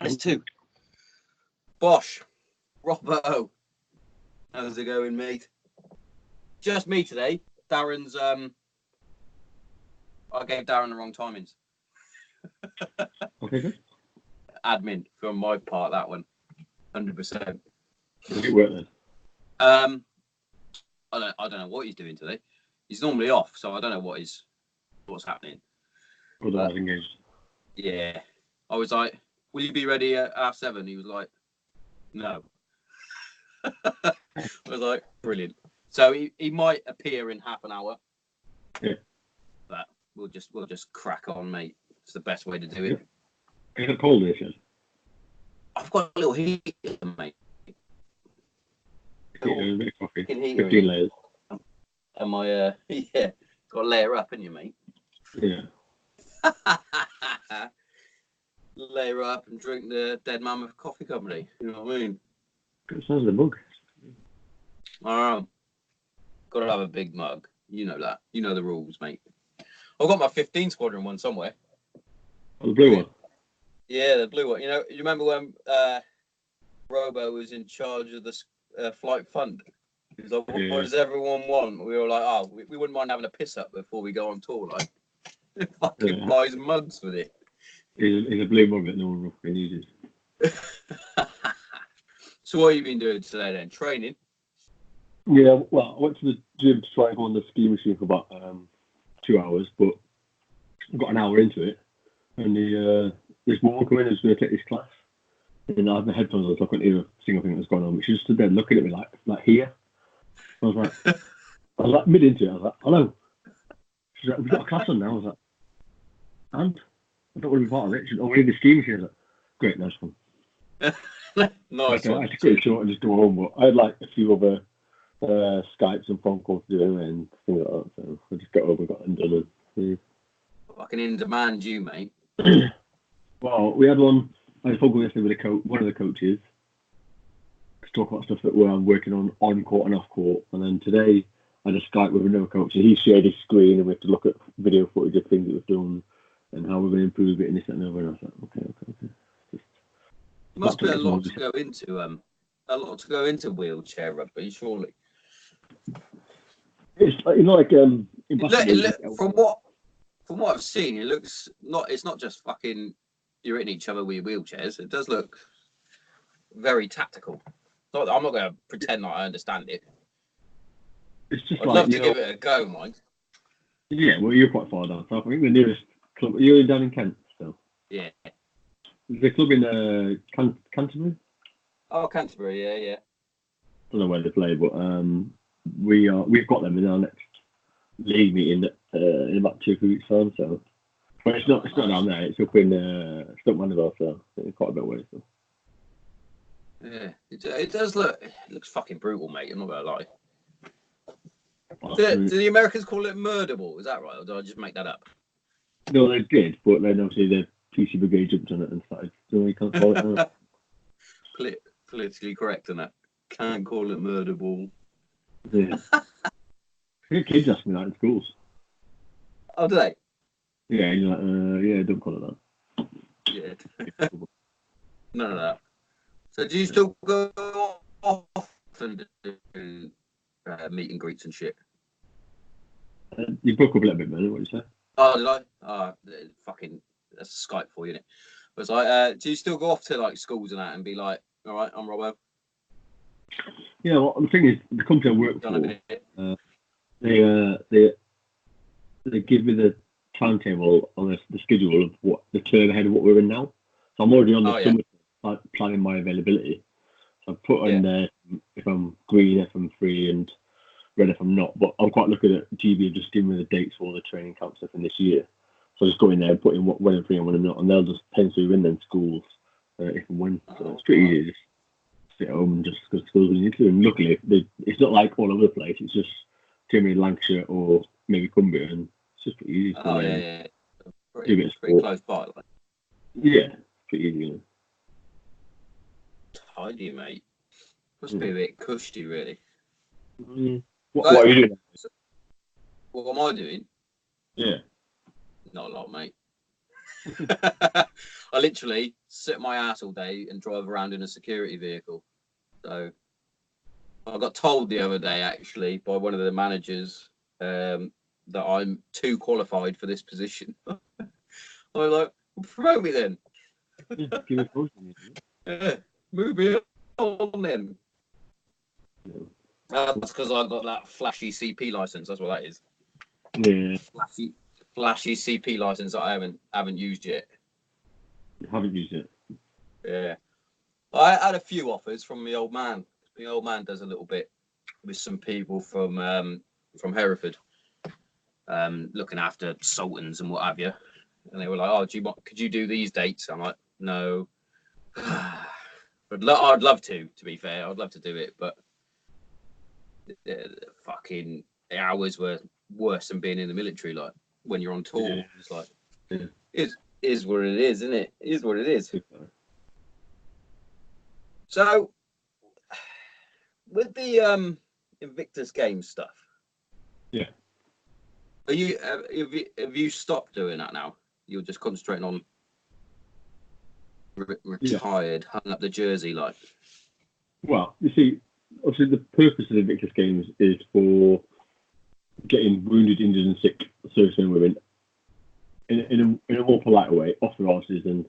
There's two. Bosh. Robbo. How's it going, mate? Just me today. Darren's, I gave Darren the wrong timings. Okay. Admin from my part, that one. 100%. Did it work then? I don't know what he's doing today. He's normally off, so I don't know what's happening. Otherwise engaged. Yeah. I was like, will you be ready at 7:30? He was like, no. I was like, brilliant. So he might appear in half an hour. Yeah. But we'll just crack on, mate. It's the best way to do it. Is it cold here, Shaz? I've got a little heater, mate. A bit of coffee. Heater 15 layers. And my yeah, got to layer up, haven't you, mate? Yeah. Layer up and drink the Dead Mammoth Coffee Company. You know what I mean? It sounds like a bug. Got to have a big mug. You know that. You know the rules, mate. I've got my 15 Squadron one somewhere. Oh, the blue one? Yeah, the blue one. You know, you remember when Robbo was in charge of the flight fund? He was like, what does everyone want? We were like, oh, we wouldn't mind having a piss up before we go on tour. Like, fucking buys mugs with it. He's a blue mug that no one roughly uses. So what have you been doing today then? Training? Yeah, well, I went to the gym to try and go on the ski machine for about 2 hours, but got an hour into it, and this woman came in who's going to take this class, and I had my headphones on, so I couldn't hear a single thing that was going on, but she just stood there looking at me like here. I was like mid into it, I was like, hello. She's like, we've got a class on now. I was like, and? I don't want to be part of it. She's like, oh, we need the ski machine. I was like, great, nice one. Nice one. I had to cut it short and just go home, but I had like a few other Skypes and phone calls to do anyway, and things like that, so I just got over, got them done. And, Fucking in demand, you, mate. Well, we had one. I spoke yesterday with one of the coaches to talk about stuff that I'm working on court and off court, and then today I just Skype with another coach, and he shared his screen, and we have to look at video footage of things that we've done and how we're going to improve it and this and over. And I was like, okay. Just must be a lot to go into wheelchair rugby, surely. It's like from what I've seen, it's not just fucking you're hitting each other with your wheelchairs. It does look very tactical. I'm not going to pretend like I understand it. It's just I'd love to give it a go, Mike. Yeah, well, you're quite far down. So I think the nearest club. You're down in Kent still. Yeah. There's a club in Canterbury. Oh, Canterbury, yeah. I don't know where they play, but we've got them in our next league meeting in about 2 weeks' time. So, but it's not down there. It's up in Mandeville, so it's quite a bit away. So. Yeah, it does look. It looks fucking brutal, mate. I'm not gonna lie. Do the Americans call it murder ball? Is that right, or did I just make that up? No, they did, but then obviously the PC Brigade jumped on it and started. So we can't call it that. Politically correct, isn't it? Can't call it murder ball. Yeah. I think kids ask me that in schools. Oh, do they? Yeah, and you're like, yeah, don't call it that. Yeah. None of that. So do you still go off and do meet and greets and shit? You broke up a little bit, man. What did you say? Oh, did I? Fucking, that's Skype for you, innit? But it's like, do you still go off to like schools and that and be like, all right, I'm Robbo? Yeah, well, the thing is, the company I work for, they give me the timetable on the schedule of what the term ahead of what we're in now. So I'm already on the summer planning my availability. So I've put in there if I'm green, if I'm free, and red if I'm not. But I'm quite looking at GB just giving me the dates for all the training camps stuff in this year. So I just go in there and put in when I'm free and when I'm not, and they'll just pencil you in them schools if and when. So it's pretty easy. Just sit at home and just go to schools when you need to. And luckily, it's not like all over the place. It's just Germany, Lancashire, or maybe Cumbria, and it's just pretty easy. Oh, yeah. Pretty close by. Like. Yeah, pretty easy. You know. Tidy, mate. Must be a bit cushy, really. What are you doing? What am I doing? Yeah. Not a lot, mate. I literally sit my ass all day and drive around in a security vehicle. So I got told the other day, actually, by one of the managers that I'm too qualified for this position. I was like, well, promote me then. Give me a promotion. Yeah, move me on then. That's because I got that flashy CP license. That's what that is. Yeah. Flashy CP license that I haven't used yet. You haven't used it. Yeah. I had a few offers from my old man. My old man does a little bit with some people from Hereford, looking after sultans and what have you. And they were like, "Oh, could you do these dates?" I'm like, "No." But I'd love to be fair. I'd love to do it, but the fucking hours were worse than being in the military. Like when you're on tour, Yeah. it's like, Yeah. it is what it is, isn't it? It is what it is. So, with the Invictus Games stuff, yeah, have you stopped doing that now? You're just concentrating on retired, hung up the jersey, like. Well, you see, obviously the purpose of the Invictus Games is for getting wounded, injured, and sick servicemen and women in a more polite way off their arses and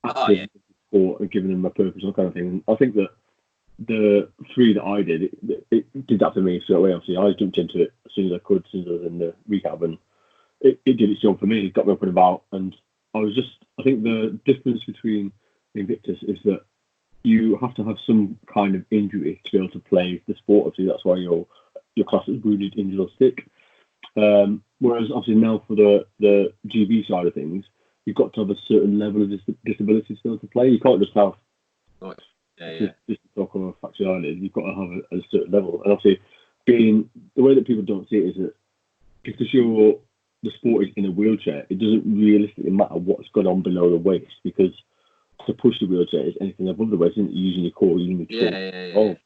active support and giving them a purpose and that kind of thing. And I think that the 3 that I did, it did that for me straight away. Obviously, I jumped into it as soon as I could, as soon as I was in the recap, and it did its job for me. It got me up and about, and I think the difference between Invictus is that you have to have some kind of injury to be able to play the sport. Obviously, that's why your class is wounded, injured, or sick. Whereas obviously now for the GB side of things, you've got to have a certain level of disability to be able to play. You can't just have just talk on a fractured eyelid. You've got to have a certain level. And obviously, being the way that people don't see it is that because the sport is in a wheelchair, it doesn't realistically matter what's going on below the waist, because to push the wheelchair is anything above the waist, isn't it? Using your core, using your core.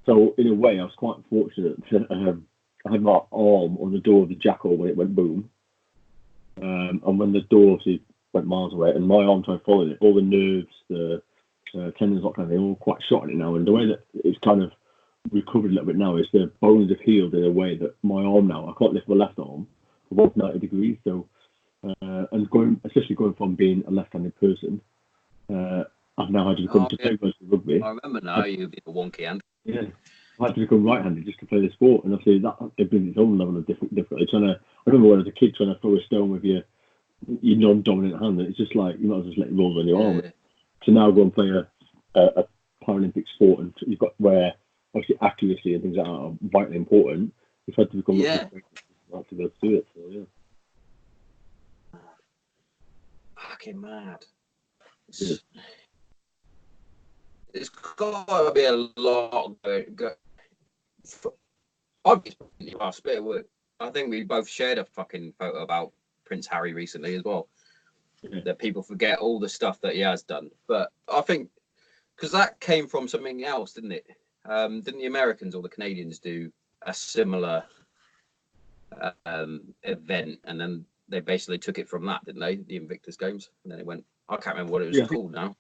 So in a way, I was quite fortunate to I had my arm on the door of the jackal when it went boom, and when the door obviously went miles away, and my arm tried following it, all the nerves, the tendons, that kind of thing, all quite shot in it now. And the way that it's kind of recovered a little bit now is the bones have healed in a way that my arm now, I can't lift my left arm above 90 degrees. So, and especially going from being a left-handed person, I've now had to become to play rugby. I remember now you'd be a wonky hand. Yeah, I had to become right-handed just to play the sport, and obviously that it brings its own level of difficulty. I remember when I was a kid trying to throw a stone with your non-dominant hand, and it's just like you might as well just let it roll on your arm. To now go and play a Paralympic sport, and you've got where obviously accuracy and things like that are vitally important. You've had to become to be able to do it. So yeah, fucking mad. It's got to be a lot going. I think we both shared a fucking photo about Prince Harry recently as well. Yeah. That people forget all the stuff that he has done. But I think because that came from something else, didn't it? Didn't the Americans or the Canadians do a similar event, and then they basically took it from that, didn't they? The Invictus Games, and then it went. I can't remember what it was called now.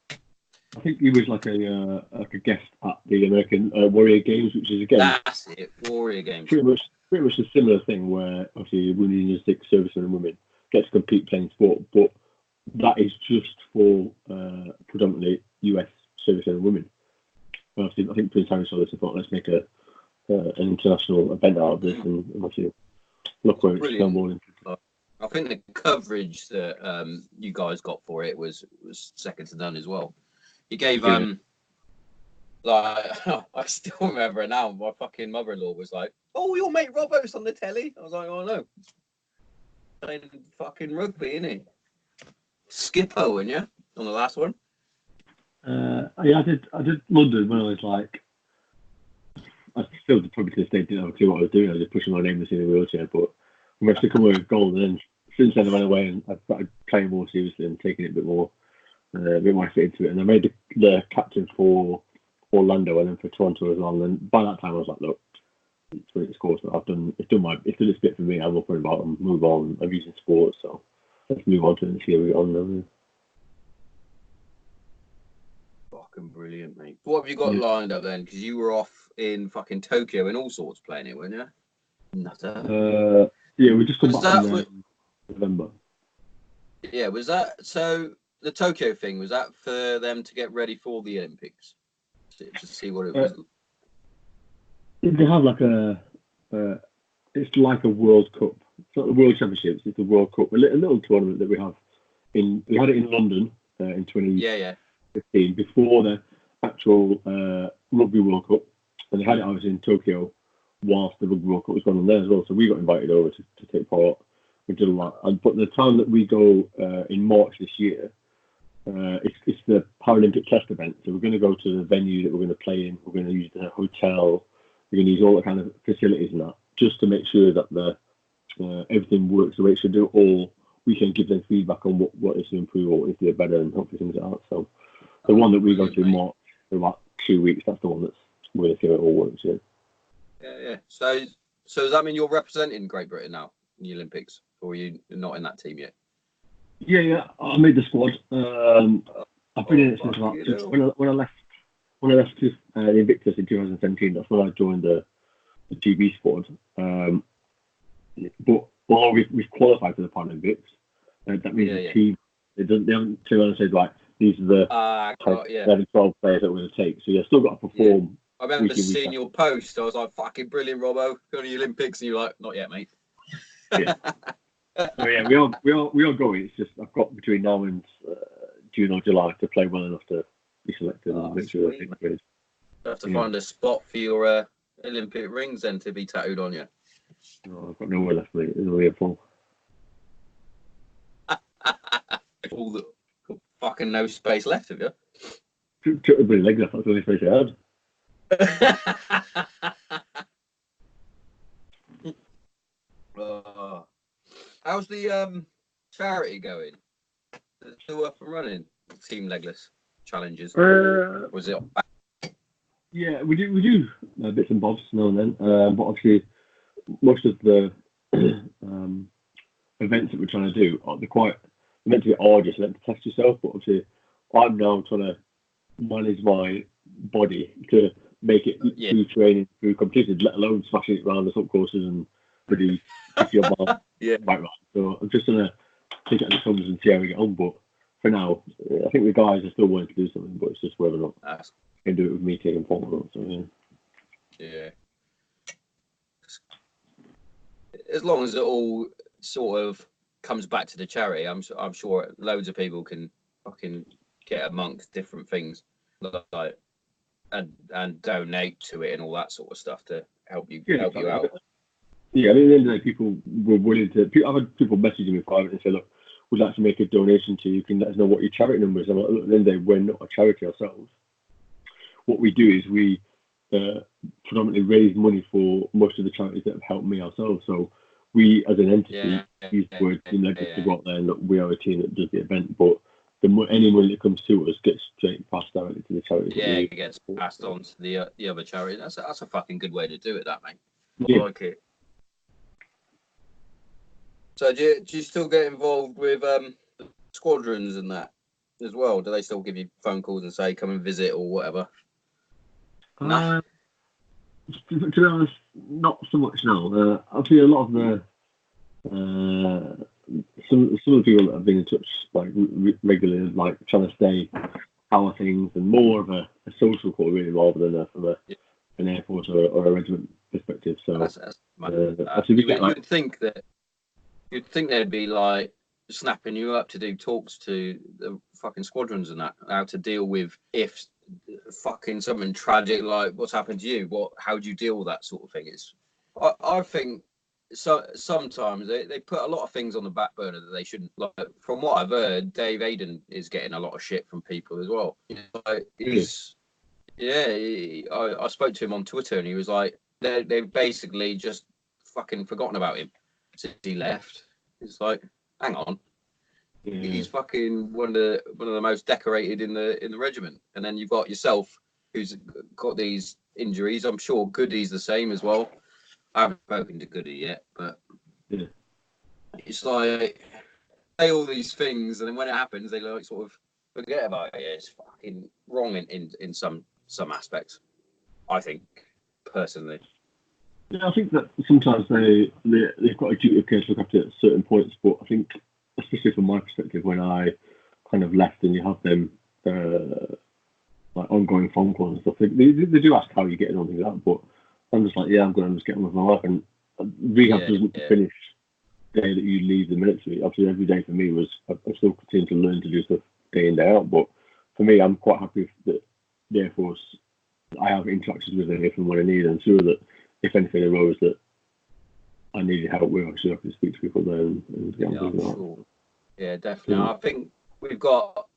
I think he was like a guest at the American Warrior Games, which is again. That's it, Warrior Games. Pretty much a similar thing where obviously women and sick servicemen and women get to compete playing sport, but that is just for predominantly US servicemen and women. Obviously, I think Prince Harry saw this and thought, let's make an international event out of this, and obviously look where it's snowballing. I think the coverage that you guys got for it was second to none as well. You gave like I still remember it now. My fucking mother-in-law was like, "Oh, your mate Robbo's on the telly." I was like, "Oh no, playing fucking rugby, isn't he?" Skipper, weren't you, on the last one? Yeah, I did London when I was like, I still probably to this day didn't have a clue what I was doing. I was just pushing my name in the wheelchair, but I managed to come away with gold. And then since then I went away and I started playing more seriously and taking it a bit more fit into it. And I made the captain for Orlando and then for Toronto as well. And by that time I was like, look, it's run its course. It's done its bit for me. I'm not worried about it and move on. I'm using sports, so let's move on to it and see how we get on now. Brilliant, mate. What have you got lined up then? Because you were off in fucking Tokyo and all sorts playing it, weren't you? Nutter. Yeah, we just come back in November. Yeah, was that so? The Tokyo thing, was that for them to get ready for the Olympics? To see what it was. They have like it's like a World Cup. It's not the World Championships. It's the World Cup. A little tournament that we have we had it in London in 2015 before the actual Rugby World Cup, and they had it obviously in Tokyo whilst the Rugby World Cup was going on there as well. So we got invited over to take part. We did a lot. But the time that we go in March this year, it's the Paralympic test event. So we're going to go to the venue that we're going to play in. We're going to use the hotel. We're going to use all the kind of facilities and that, just to make sure that everything works the way it should do, or we can give them feedback on what is to improve or what is to get better, and hopefully things like that. So the one that we go to in March for about 2 weeks, that's the one that's where they feel it all works. Yeah. So does that mean you're representing Great Britain now in the Olympics, or are you not in that team yet? Yeah. I made the squad. I've been in it since about when I left the Invictus in 2017. That's when I joined the GB squad. But while we've qualified for the Paralympics, that means the team they haven't turned around and said, like, these are the 11, 12 players that we're going to take. So you've still got to perform. I remember seeing your post. I was like, fucking brilliant, Robbo. Go to the Olympics. And you're like, not yet, mate. Yeah. So yeah, we are going. It's just I've got between now and June or July to play well enough to be selected and make sure that it's good. You have to find a spot for your Olympic rings then to be tattooed on you. No, I've got nowhere left, mate. There's only a full. All the fucking no space left, have you? Took the legs off. That's the only space I had. How's the charity going? Is it still up and running? Team Legless challenges. Was it? Yeah, we do bits and bobs now and then, but obviously most of the events that we're trying to do they're meant to be arduous, meant to test yourself. But obviously, I'm now trying to manage my body to make it through training, through competitions, let alone smashing it around the sub courses and pretty your ball right round. So I'm just gonna take it on the comes and see how we get on. But for now, I think the guys are still wanting to do something, but it's just whether or not they can do it with me taking part or not. So yeah. As long as it all sort of comes back to the charity, I'm sure loads of people can fucking get amongst different things, like and donate to it and all that sort of stuff to help you out. Yeah, I mean, at the end of the day, people were willing to. I've had people messaging me privately and say, "Look, we'd like to make a donation to you. You can let us know what your charity number is." I'm like, look, at the end of the day, we're not a charity ourselves. What we do is we predominantly raise money for most of the charities that have helped me ourselves. So we, as an entity, use the word Team Legacy to go out there and look, we are a team that does the event, but any money that comes to us gets straight passed directly to the charities. Yeah, it gets passed on to the other charity. That's a fucking good way to do it, that, mate. Yeah. I like it. So do you still get involved with squadrons and that as well? Do they still give you phone calls and say come and visit or whatever? To be honest, not so much now. Obviously, a lot of the some of the people that have been in touch like regularly, like trying to stay how are things, and more of a social call really, rather than from an air force or a regiment perspective. So you'd think they'd be like snapping you up to do talks to the fucking squadrons and that, how to deal with if fucking something tragic like what's happened to you. How do you deal with that sort of thing? I think sometimes they put a lot of things on the back burner that they shouldn't. Like, from what I've heard, Dave Aiden is getting a lot of shit from people as well. Like, I spoke to him on Twitter and he was like, they've basically just fucking forgotten about him since he left. It's like, hang on. He's fucking one of the most decorated in the regiment, and then you've got yourself who's got these injuries. I'm sure Goody's the same as well. I haven't spoken to Goody yet, but it's like say all these things, and then when it happens, they like sort of forget about it. It's fucking wrong in some aspects, I think, personally. Yeah, I think that sometimes they've got a duty of care to look after at certain points, but I think, especially from my perspective, when I kind of left and you have them like ongoing phone calls and stuff, they do ask how you get on things like that, but I'm just like, yeah, I'm going to just get on with my life, and rehab doesn't finish the day that you leave the military. Obviously, every day for me was, I still continue to learn to do stuff day in, day out, but for me, I'm quite happy that the Air Force, I have interactions with them if and when I need, and sure that if anything arose that I needed help with, I could speak to people there and get on with that. Yeah, definitely. Yeah. I think we've got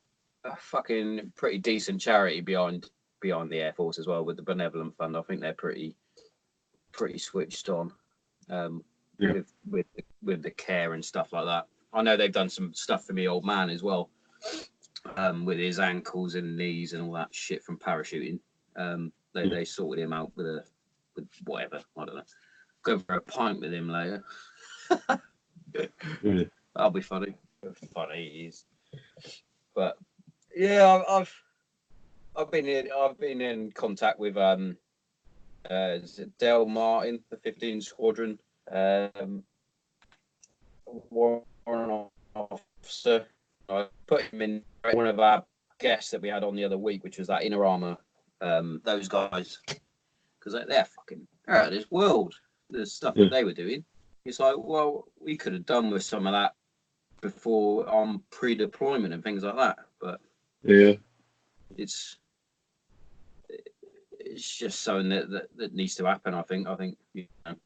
a fucking pretty decent charity beyond the Air Force as well with the Benevolent Fund. I think they're pretty switched on with the care and stuff like that. I know they've done some stuff for me old man as well, with his ankles and knees and all that shit from parachuting. They sorted him out with whatever, I don't know. Go for a pint with him later. That'll be funny. Funny he is. But yeah, I've been in contact with Dale Martin, the 15 Squadron warrant officer. I put him in one of our guests that we had on the other week, which was that Inner Armour. Those guys, because they're fucking out of this world. The stuff that they were doing. It's like, well, we could have done with some of that before on pre-deployment and things like that. But it's just something that needs to happen. I think you know,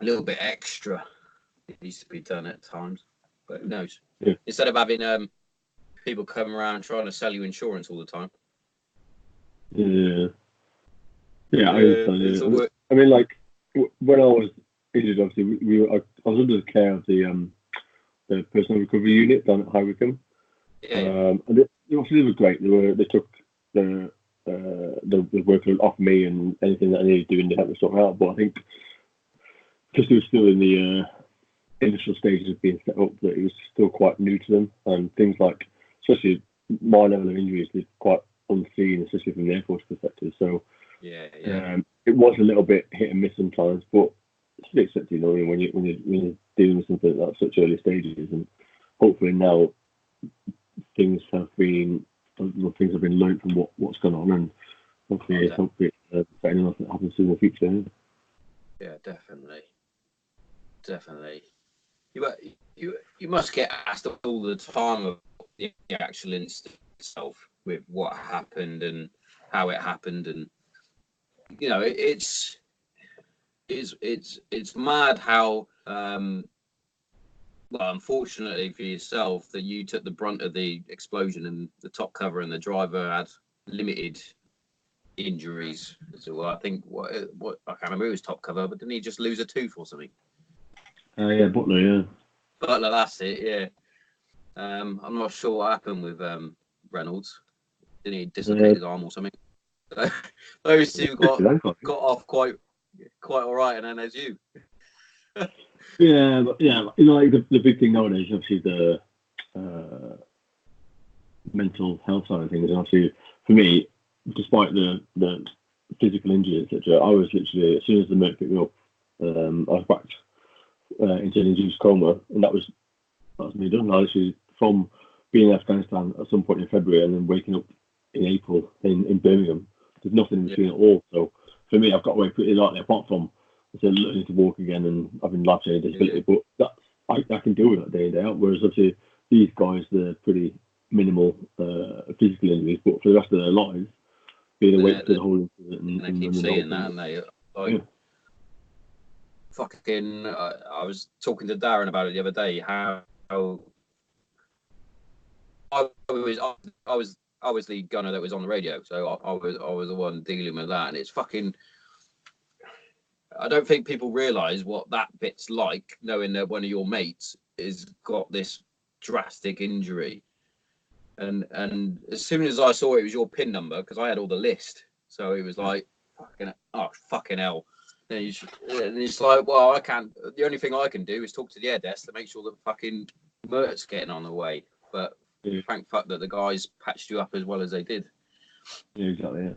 a little bit extra needs to be done at times. But who knows? Yeah. Instead of having people coming around trying to sell you insurance all the time. Yeah, I mean, like when I was injured, obviously I was under the care of the personal recovery unit down at High Wycombe. And they were great. They took the workload off me, and anything that I needed doing, they helped me sort out. But I think because they were still in the initial stages of being set up, that it was still quite new to them, and things like, especially my level of injuries, is quite unseen, especially from the Air Force perspective. So it was a little bit hit and miss sometimes, but it's to be accepted, you know, when you're dealing with something at such early stages, and hopefully now things have been learned from what's gone on, and hopefully it's better enough that happens in the future. Yeah, definitely. You must get asked all the time of the actual incident itself, with what happened and how it happened, and you know, it's mad how well, unfortunately for yourself, that you took the brunt of the explosion and the top cover, and the driver had limited injuries. So I think what I can't remember, it was top cover, but didn't he just lose a tooth or something? Yeah, Butler. Yeah, Butler, that's it. Yeah. I'm not sure what happened with Reynolds. Didn't he dislocate his arm or something? Those two got off quite all right, and then there's you. Yeah, you know, like the big thing nowadays, obviously the mental health side of things, and obviously for me, despite the physical injury, etc., I was literally, as soon as the Merc picked me up, I was back into an induced coma, and that was me done. I literally, from being in Afghanistan at some point in February and then waking up in April in Birmingham, there's nothing in between at all. So for me, I've got away pretty lightly, apart from learning to walk again and having life-changing disability. But that's I can deal with that day in, day out. Whereas obviously these guys, they're pretty minimal physical injuries, but for the rest of their lives, being awake to the whole incident. And they keep saying that, and they like fucking. I was talking to Darren about it the other day. How I was the gunner that was on the radio, so I was the one dealing with that, and it's fucking. I don't think people realise what that bit's like, knowing that one of your mates has got this drastic injury, and as soon as I saw it was your PIN number, because I had all the list, so it was like fucking hell. And it's like, well, I can't. The only thing I can do is talk to the air desk to make sure that fucking Mert's getting on the way. But thank fuck that the guys patched you up as well as they did. Yeah, exactly. Yeah.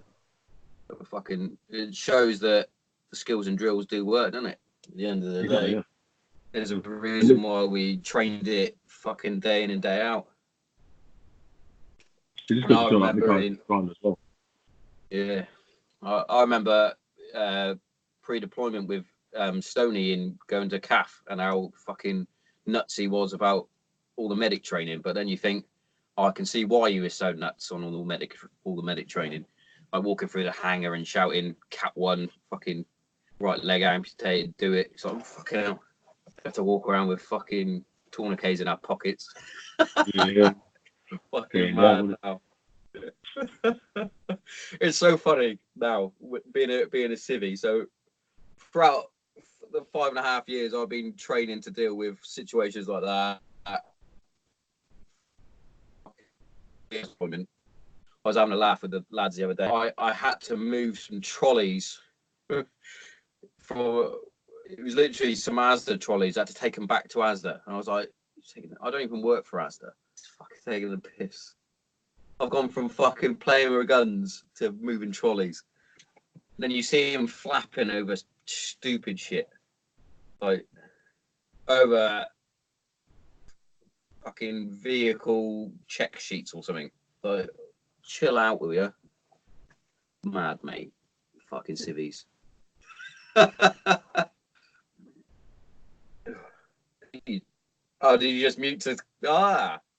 But fucking, it shows that the skills and drills do work, doesn't it? At the end of the day, Yeah. there's a reason why we trained it fucking day in and day out. You just got to feel like the guys around as well. Yeah, I remember pre-deployment with Stoney in going to CAF and how fucking nuts he was about all the medic training. But then you think, I can see why he was so nuts on all the medic training. Like walking through the hangar and shouting, "Cat 1, fucking right leg amputated, do it." It's like, fucking hell. Have to walk around with fucking tourniquets in our pockets. Yeah. Fucking mad now. It's so funny now being a civvy. So throughout the 5.5 years I've been training to deal with situations like that. I was having a laugh with the lads the other day. I had to move some trolleys from. It was literally some Asda trolleys. I had to take them back to Asda, and I was like, I don't even work for Asda. It's fucking taking the piss. I've gone from fucking playing with guns to moving trolleys. And then you see him flapping over stupid shit. Like, over fucking vehicle check sheets or something. Like, chill out, will you? Mad, mate. Fucking civvies. Oh, did you just mute to...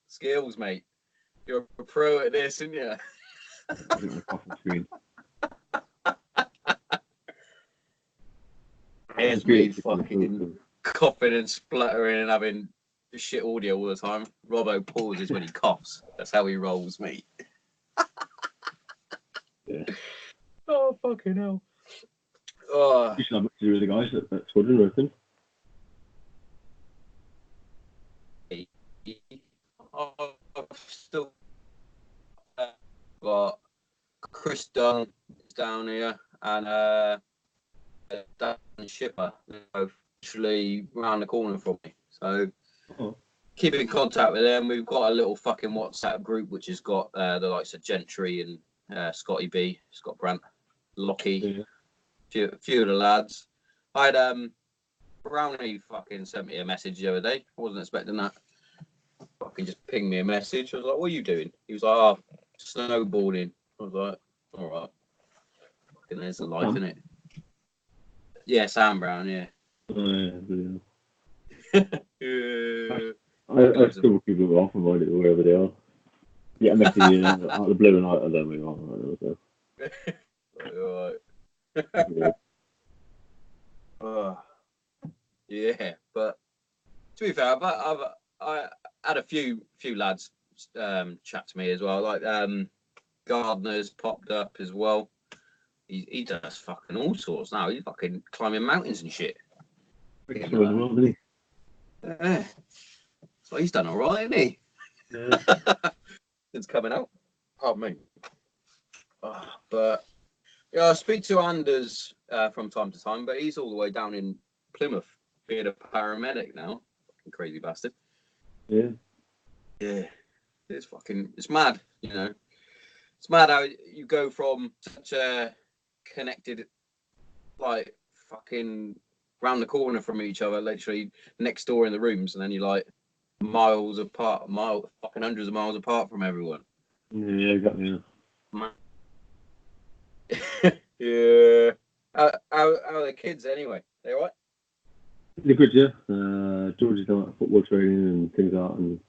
skills, mate. You're a pro at this, aren't you? Here's me fucking coughing and spluttering and having shit audio all the time. Robbo pauses when he coughs. That's how he rolls, mate. Yeah. Oh, fucking hell. Oh. You should have much to do with the guys at Squadron, I think. I've still got Chris Dunn down here and Dan Shipper, both literally round the corner from me. So keep in contact with them. We've got a little fucking WhatsApp group which has got the likes of Gentry and Scotty B, Scott Brandt, Lockie, a few of the lads. I had Brownie fucking sent me a message the other day. I wasn't expecting that. Fucking just pinged me a message. I was like, "What are you doing?" He was like, "Oh, snowboarding." I was like, "All right." Fucking there's the life, innit? Yeah, Sam Brown, yeah. Yeah. I still keep it off and mind it wherever they are. Yeah, I'm messaging out of the blue and I don't know. Alright. Yeah, but to be fair, I had a few lads chat to me as well. Like Gardner's popped up as well. He does fucking all sorts now. He's fucking climbing mountains and shit. Yeah. So he's done all right, isn't he? Yeah. It's coming out. Pardon me. But yeah, I speak to Anders from time to time, but he's all the way down in Plymouth being a paramedic now. Fucking crazy bastard. Yeah. Yeah. It's mad, you know. It's mad how you go from such a connected, like, fucking round the corner from each other, literally next door in the rooms, and then you're like miles apart, fucking hundreds of miles apart from everyone. Yeah, exactly. Yeah. How are the kids anyway? They all right? They're good, yeah. George has done football training and things like that, and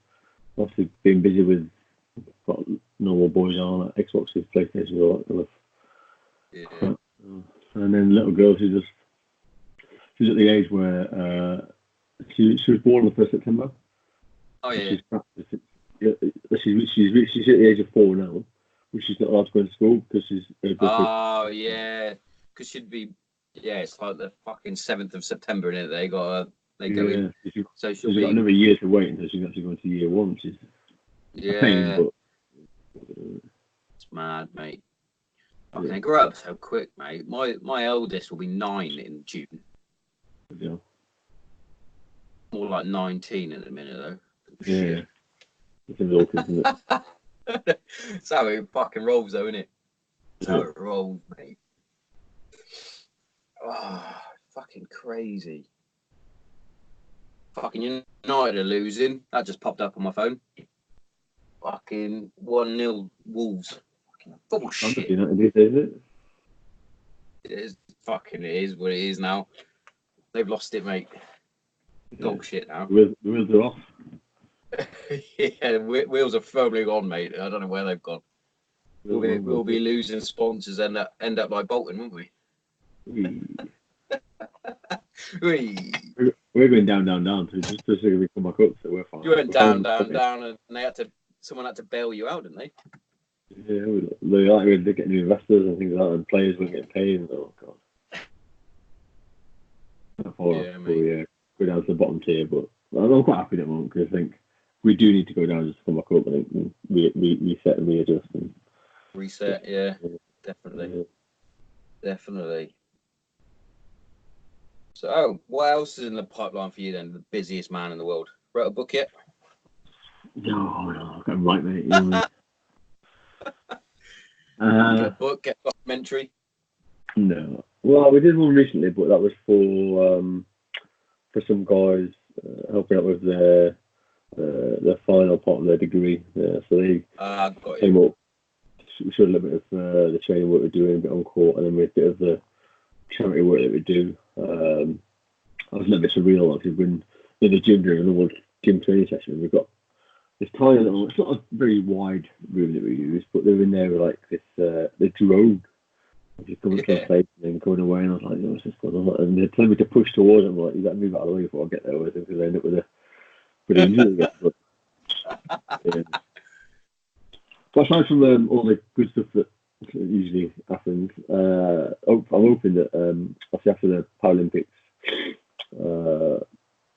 obviously been busy with got normal boys on Xboxes, PlayStation, all that kind of. Yeah. And then little girl, she's at the age where she was born on the 1st September. Oh yeah. She's at the age of 4 now, which she's not allowed to go to school because she's. Oh yeah, because she'd be. Yeah, it's like the fucking 7th of September, isn't it? They go in. So she'll be. Got another year to wait until she's actually going to year 1, which is. Yeah. A pain, but, it's mad, mate. Fucking they grow up so quick, mate. My eldest will be 9 in June. Yeah. More like 19 in a minute, though. Yeah. It's a result, isn't it? That's how it fucking rolls, though, isn't it? That's how it rolls, mate. Oh, fucking crazy. Fucking United are losing. That just popped up on my phone. Fucking 1-0 Wolves. Fucking bullshit. It is fucking, it is what it is now. They've lost it, mate. Dog shit now. The wheels are off. Yeah, wheels are firmly gone, mate. I don't know where they've gone. We'll be losing sponsors and end up like Bolton, won't we? We're going down. So just to see if we come back up, so we're fine. You went down, and someone had to bail you out, didn't they? Yeah, they're getting new investors and things like that, and players weren't getting paid. And, oh god. I thought, go down to the bottom tier, but I'm quite happy at the moment because I think we do need to go down just to come back up. I think we reset and readjust and reset. Yeah, definitely. So, what else is in the pipeline for you then? The busiest man in the world. Wrote a book yet? No, I've got to write, mate. Get a book, get a documentary. No. Well, we did one recently, but that was for some guys helping out with their final part of their degree. So they came up, showed a little bit of the training work we're doing, a bit on court, and then with a bit of the charity work that we do. I was a little bit surreal because when in the gym during the World Gym training session, we've got this tiny little, it's not a very wide room that we use, but they're in there with like this the drone. Just coming to a place and then going away, and I was like, what's this going on? And they're telling me to push towards them. I'm like, you got to move out of the way before I get there with them because I end up with an injury again. But, yeah. But aside from all the good stuff that usually happens, I'm hoping that obviously after the Paralympics,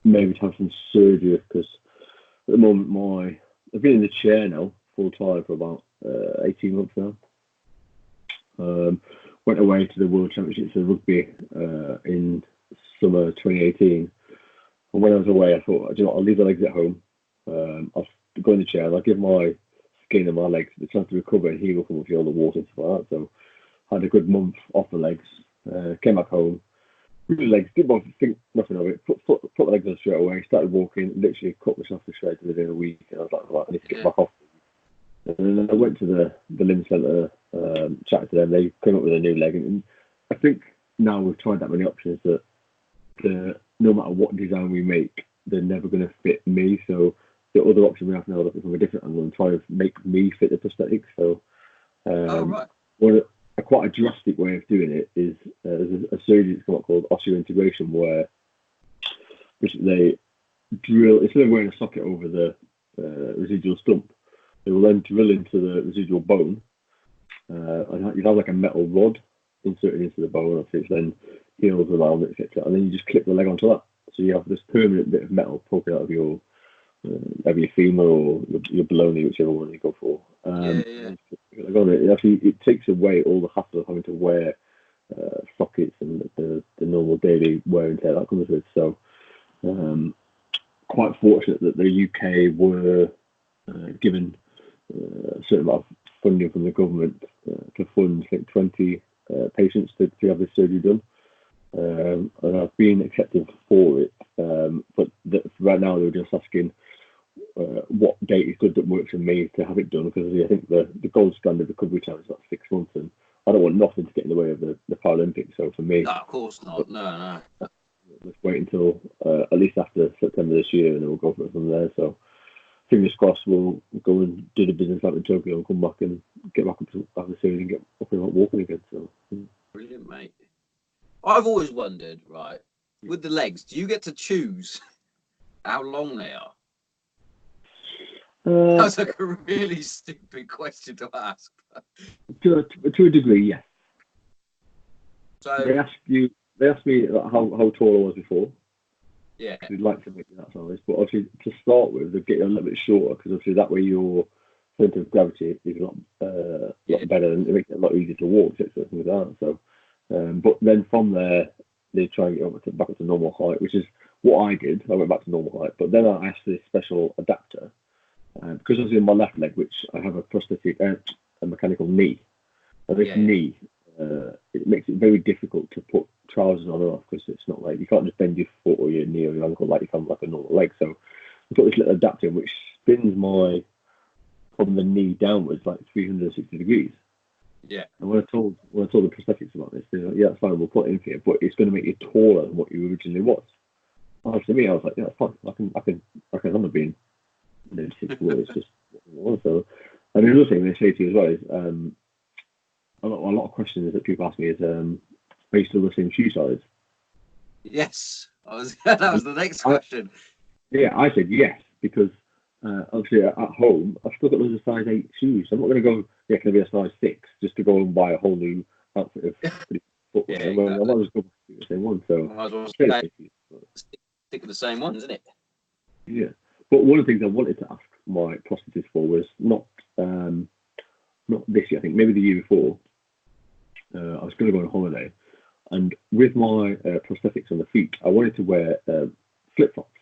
maybe to have some surgery because at the moment I've been in the chair now full time for about 18 months now. Went away to the World Championships of Rugby in summer 2018. And when I was away, I thought, you know what, I'll leave the legs at home. I'll go in the chair and I'll give my skin and my legs the chance to recover and heal from all the water and stuff like that. So I had a good month off the legs. Came back home, the legs, didn't think nothing of it. Put the legs on straight away. Started walking. Literally cut myself to shreds within a week. And I was like, right, I need to get back off. And then I went to the limb centre, chatted to them. They came up with a new leg, and I think now we've tried that many options that no matter what design we make, they're never going to fit me. So the other option we have now, looking from a different angle and try to make me fit the prosthetics. So quite a drastic way of doing it is there's a surgery that's come up called osseointegration, where they drill, instead of wearing a socket over the residual stump, they will then drill into the residual bone. And you have like a metal rod inserted into the bone, obviously, which then heals around it, etc. And then you just clip the leg onto that. So you have this permanent bit of metal poking out of your femur or your below-knee, whichever one you go for. It takes away all the hassle of having to wear sockets and the normal daily wear and tear that comes with. So quite fortunate that the UK were given a certain amount of funding from the government to fund, I think, 20 patients to have this surgery done. And I've been accepted for it. But right now they're just asking what date is good that works for me to have it done, because I think the gold standard recovery time is about 6 months, and I don't want nothing to get in the way of the Paralympics. So for me, no, of course not. No. Let's wait until at least after September this year, and then we'll go for it from there. So fingers crossed, we'll go and do the business out in Tokyo and come back and get back up to the series and get up and walking again. So brilliant, mate. I've always wondered, right, with the legs, do you get to choose how long they are? That's like a really stupid question to ask. To a degree, yes. So they asked me how tall I was before. Yeah. We'd like to make that size, but obviously to start with, they get you a little bit shorter, because obviously that way your centre of gravity is a lot better, and it makes it a lot easier to walk, etc. Things like that. So, but then from there, they try and get back up to normal height, which is what I did. I went back to normal height, but then I asked this special adapter because I was in my left leg, which I have a prosthetic, a mechanical knee. And this knee, it makes it very difficult to put trousers on and off because it's not like you can't just bend your foot or your knee or your ankle like you can like a normal leg. So I put this little adapter in which spins from the knee downwards like 360 degrees. Yeah. And when I told the prosthetics about this, they were like, yeah, that's fine, we'll put it in for you, but it's going to make you taller than what you originally was. And to me, I was like, yeah, that's fine. I can handle being 6 foot. It's just what I want. And another thing they say to you as well is a lot of questions that people ask me is, are you still the same shoe size? Yes, that was the next question. I said yes, because obviously at home, I've still got loads of size 8 shoes. I'm not going to go, can I be a size 6 just to go and buy a whole new outfit of footwear. Yeah, exactly. I might as well go with the same one. So might as well stick with the same ones, isn't it? Yeah. But one of the things I wanted to ask my prosthetist for was not this year, I think, maybe the year before. I was going to go on holiday, and with my prosthetics on the feet, I wanted to wear flip-flops.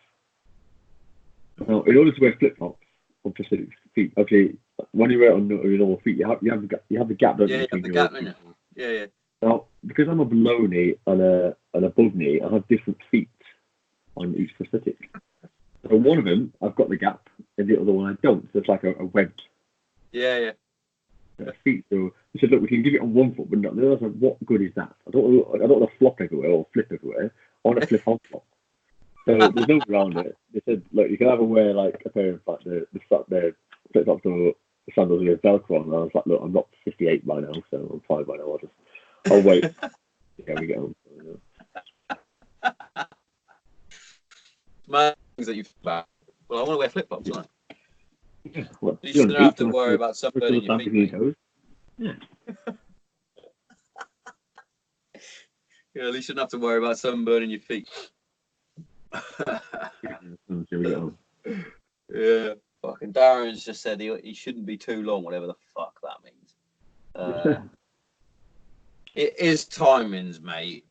Now, in order to wear flip-flops on prosthetic feet, okay, when you wear it on your normal feet, you have the gap. Yeah, you have the gap in it. Yeah. Now, because I'm a below knee and an above knee, I have different feet on each prosthetic. So one of them, I've got the gap, and the other one I don't. So it's like a webbed. Yeah. Feet. So I said, look, we can give it on one foot, but not the other. So what good is that? I don't want to flop everywhere or flip everywhere. I want to flip on flop. So there's no around it. They said, look, you can either wear like a pair of like the flip flops or the sandals with Velcro on. And I was like, look, I'm not 58 by now, so I'm fine by now. I'll wait. Yeah, we get home. My things that you think about. Well, I want to wear flip flops, don't I? Yeah, well, you shouldn't have to worry about sunburning your feet. Yeah. Yeah, at least you shouldn't have to worry about sunburning your feet. Yeah, fucking Darren's just said he shouldn't be too long, whatever the fuck that means. It is timings, mate.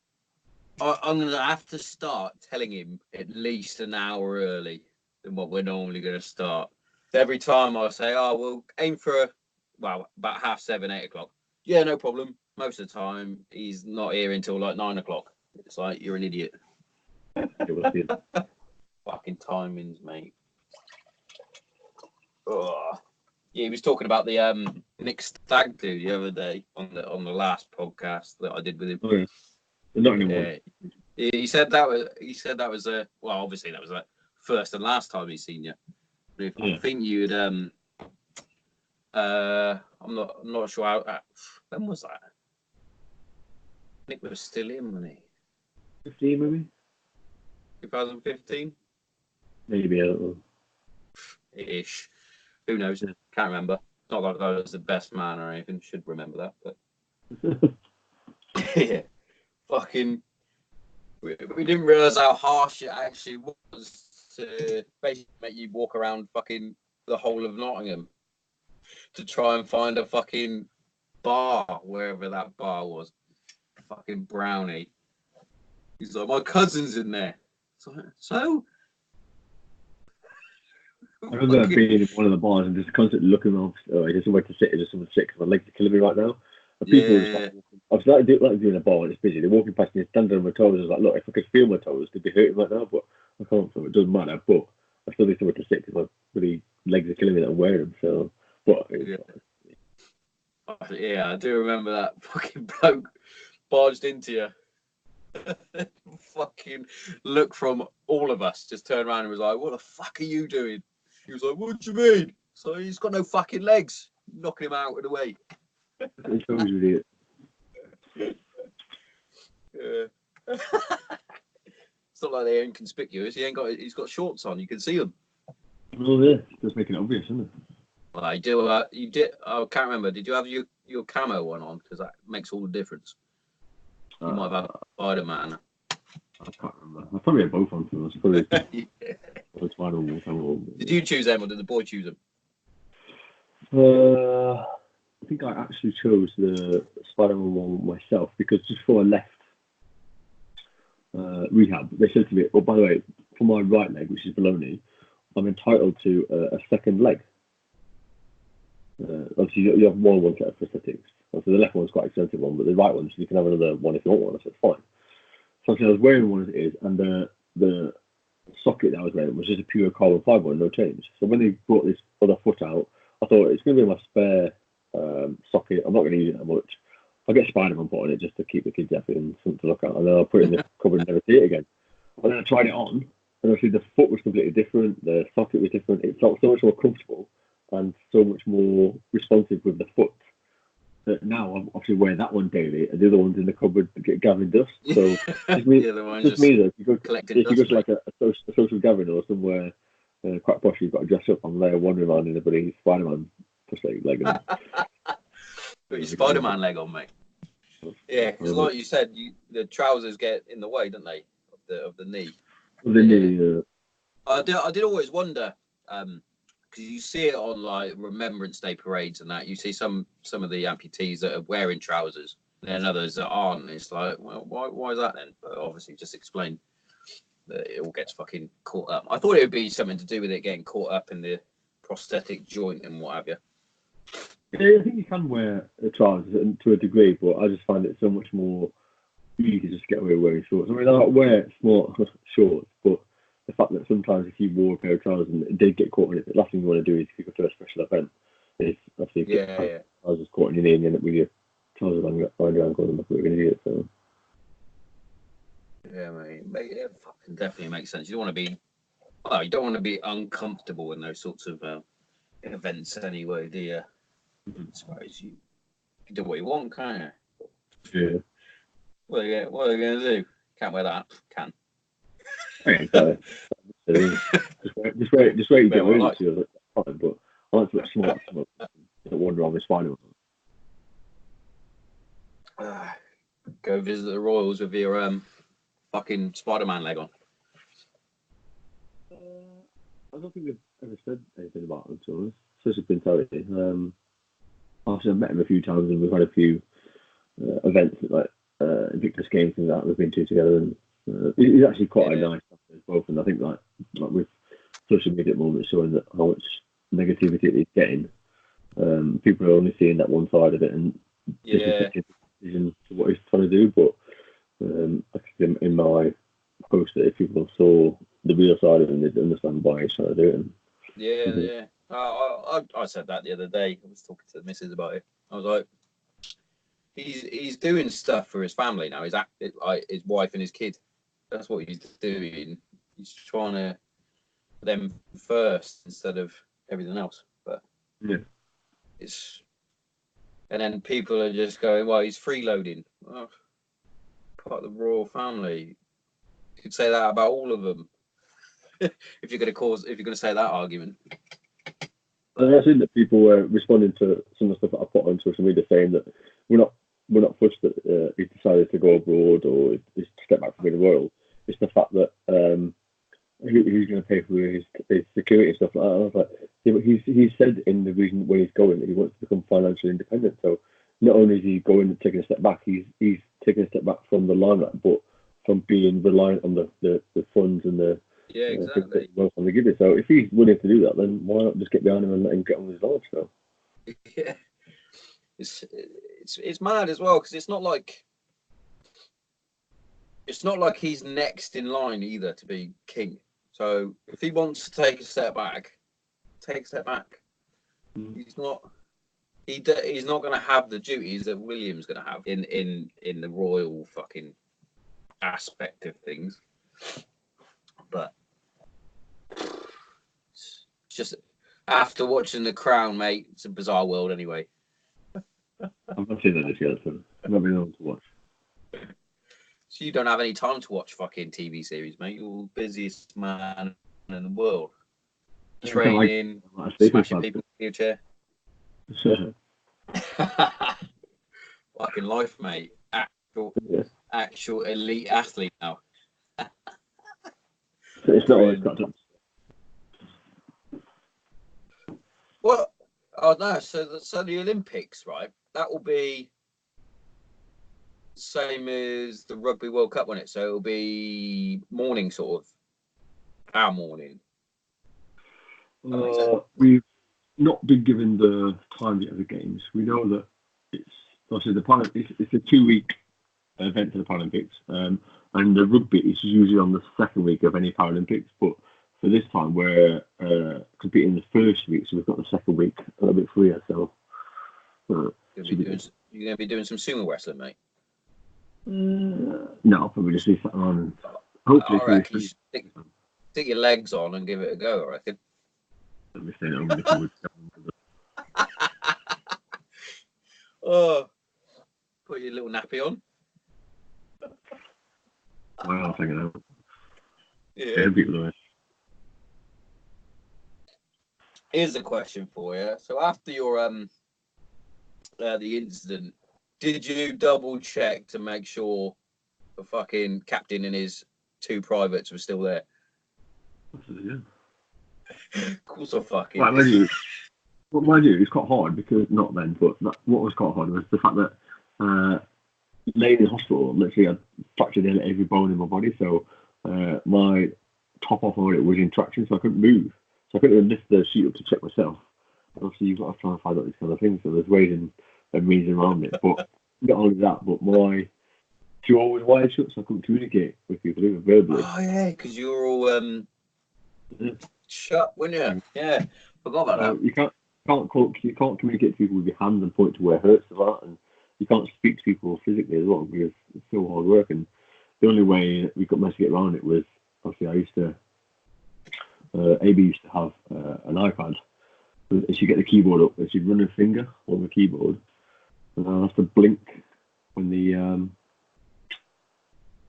I'm going to have to start telling him at least an hour early than what we're normally going to start. Every time I say, we'll aim for about 7:30, 8 o'clock. Yeah, no problem. Most of the time, he's not here until like 9 o'clock. It's like, you're an idiot. Fucking timings, mate. Oh. Yeah, he was talking about the Nick Stag do the other day on the last podcast that I did with him. Oh, yeah. Not anymore. He said that was obviously that was the first and last time he's seen you. I think you'd I'm not sure how when was that? Nick was still in, wasn't he? 15 maybe? 2015? Maybe a little. Ish. Who knows? Can't remember. Not like I was the best man or anything. Should remember that, but yeah. Fucking we didn't realise how harsh it actually was to basically make you walk around fucking the whole of Nottingham to try and find a fucking bar, wherever that bar was. Fucking Brownie. He's like, my cousin's in there. So? I remember being in one of the bars and just constantly looking off. I just somewhere to sit. There's someone sick because my legs are killing me right now. And people were just I've started doing a bar and it's busy. They're walking past me, standing on my toes. I was like, look, if I could feel my toes, they'd be hurting right now, but I can't. So it doesn't matter. But I still need somewhere to sit because my really legs are killing me that I'm wearing them. So, but yeah, I do remember that fucking bloke barged into you. Fucking look from all of us, just turned around and was like, what the fuck are you doing? He was like, what do you mean? So he's got no fucking legs. Knocking him out of the way. It shows you it. Yeah. It's not like they're inconspicuous. He's got shorts on. You can see them. Oh yeah, just making it obvious, isn't it? Well, I do. You did. I can't remember. Did you have your camo one on? Because that makes all the difference. You might have had Spider-Man. I can't remember. I probably had both on for us. Probably. Did you choose them or did the boy choose them? I think I actually chose the Spider-Man one myself because just before I left rehab, they said to me, "Oh, by the way, for my right leg, which is below knee, I'm entitled to a second leg Obviously, you have more than one set of prosthetics. Obviously, the left one's quite expensive one, but the right one, so you can have another one if you want one. So it's fine. So obviously, I was wearing one as it is, and the socket that I was wearing was just a pure carbon fibre one, no change. So when they brought this other foot out, I thought it's going to be my spare socket. I'm not going to use it that much. I'll get Spider-Man put on it just to keep the kids happy and something to look at, and then I'll put it in the cupboard and never see it again. And then I tried it on, and obviously the foot was completely different, the socket was different. It felt so much more comfortable and so much more responsive with the foot. That now I'm obviously wearing that one daily, and the other one's in the cupboard gathering dust. So the other one's just me though. If you go to like a social gathering or somewhere quite posh, you've got to dress up. I'm there wandering around in a bloody Spider-Man leg on. Put your Spider-Man leg on, mate. Yeah, because like you said, the trousers get in the way, don't they, of the knee? The knee. I did always wonder, because you see it on like Remembrance Day parades and that. You see some of the amputees that are wearing trousers, and then others that aren't. It's like, well, why is that then? But obviously, just explain that it all gets fucking caught up. I thought it would be something to do with it getting caught up in the prosthetic joint and what have you. Yeah, I think you can wear trousers to a degree, but I just find it so much more easy to just get away wearing shorts. I mean, I don't wear smart shorts, but the fact that sometimes if you wore a pair of trousers and it did get caught in it, the last thing you want to do is if you go to a special event, is obviously trousers caught in your knee and you end up with your trousers around your ankle and look what you're going to do. So. Yeah, mate, it fucking definitely makes sense. You don't want to be uncomfortable in those sorts of events anyway, do you? I suppose you can do what you want, can't you? Yeah. What are you going to do? Can't wear that. Can. Exactly. just wait. You get rid of it. Fine, but I like to look smart. Don't wander around with Spider-Man. Go visit the Royals with your fucking Spider-Man leg on. I don't think we've ever said anything about them to us. Such a been Terry. Obviously, I've met him a few times, and we've had a few events like Invictus games and that we've been to together. And he's actually quite a nice guy as well. And I think like with social media at the moment showing that how much negativity he's getting, people are only seeing that one side of it and decision to what he's trying to do. But in my post, that if people saw the real side of him, they'd understand why he's trying to do it. Yeah. I said that the other day. I was talking to the missus about it. I was like, he's doing stuff for his family now. He's acting like his wife and his kid. That's what he's doing. He's trying to put them first instead of everything else. But and then people are just going, well, he's freeloading. Oh, part of the royal family. You could say that about all of them. if you're going to say that argument. I've seen that people were responding to some of the stuff that I put on social media saying that we're not pushed that he's decided to go abroad or he's step back from being royal. It's the fact that who's going to pay for his security and stuff like that. I was like, but he said in the reason where he's going that he wants to become financially independent. So not only is he going and taking a step back, he's taking a step back from the limelight, but from being reliant on the funds and the exactly. On the give it. So if he's willing to do that, then why not just get behind him and let him get on with his life? So yeah, it's mad as well because it's not like he's next in line either to be king. So if he wants to take a step back, take a step back. He's not going to have the duties that William's going to have in the royal fucking aspect of things. But it's just after watching The Crown, mate, it's a bizarre world anyway. I've not seen that this year, so I've not been able to watch. So you don't have any time to watch fucking TV series, mate. You're the busiest man in the world. Training, smashing people in your chair. Fucking life, mate. Actual elite athlete now. It's not always got to. Well, oh no. So the Olympics, right? That will be same as the Rugby World Cup, won't it? So it'll be morning, sort of. Our morning. not been given the time yet of the games. We know that it's obviously it's a 2-week event for the Paralympics, and the rugby is usually on the second week of any Paralympics. But for this time, we're competing the first week, so we've got the second week a little bit freer. So you're going to be doing some sumo wrestling, mate. No, I'll probably just be sat on. Hopefully, I reckon you stick your legs on and give it a go. I reckon. Let me stay at home with the Oh, put your little nappy on. Well, I'm thinking out. Yeah. People Here's a question for you. So after your the incident, did you double check to make sure the fucking captain and his 2 privates were still there? Yeah. Of course I fucking. Right, mind you, it's quite hard because not then, but what was quite hard was the fact that laying in hospital, literally I fractured every bone in my body, so my top off of it was in traction, so I couldn't move, so I couldn't even lift the sheet up to check myself. Obviously, you've got to try and find out these kind of things, so there's ways and means around it. But not only that, but my jaw was wired shut, so I couldn't communicate with people even verbally. Oh yeah, because you were all shut, weren't you? Yeah, forgot about that. You can't communicate to people with your hands and point to where it hurts a lot, and you can't speak to people physically as well because it's so hard work. And the only way we got managed to get around it was obviously AB used to have an iPad, and she'd get the keyboard up and she'd run her finger on the keyboard, and I'd have to blink when the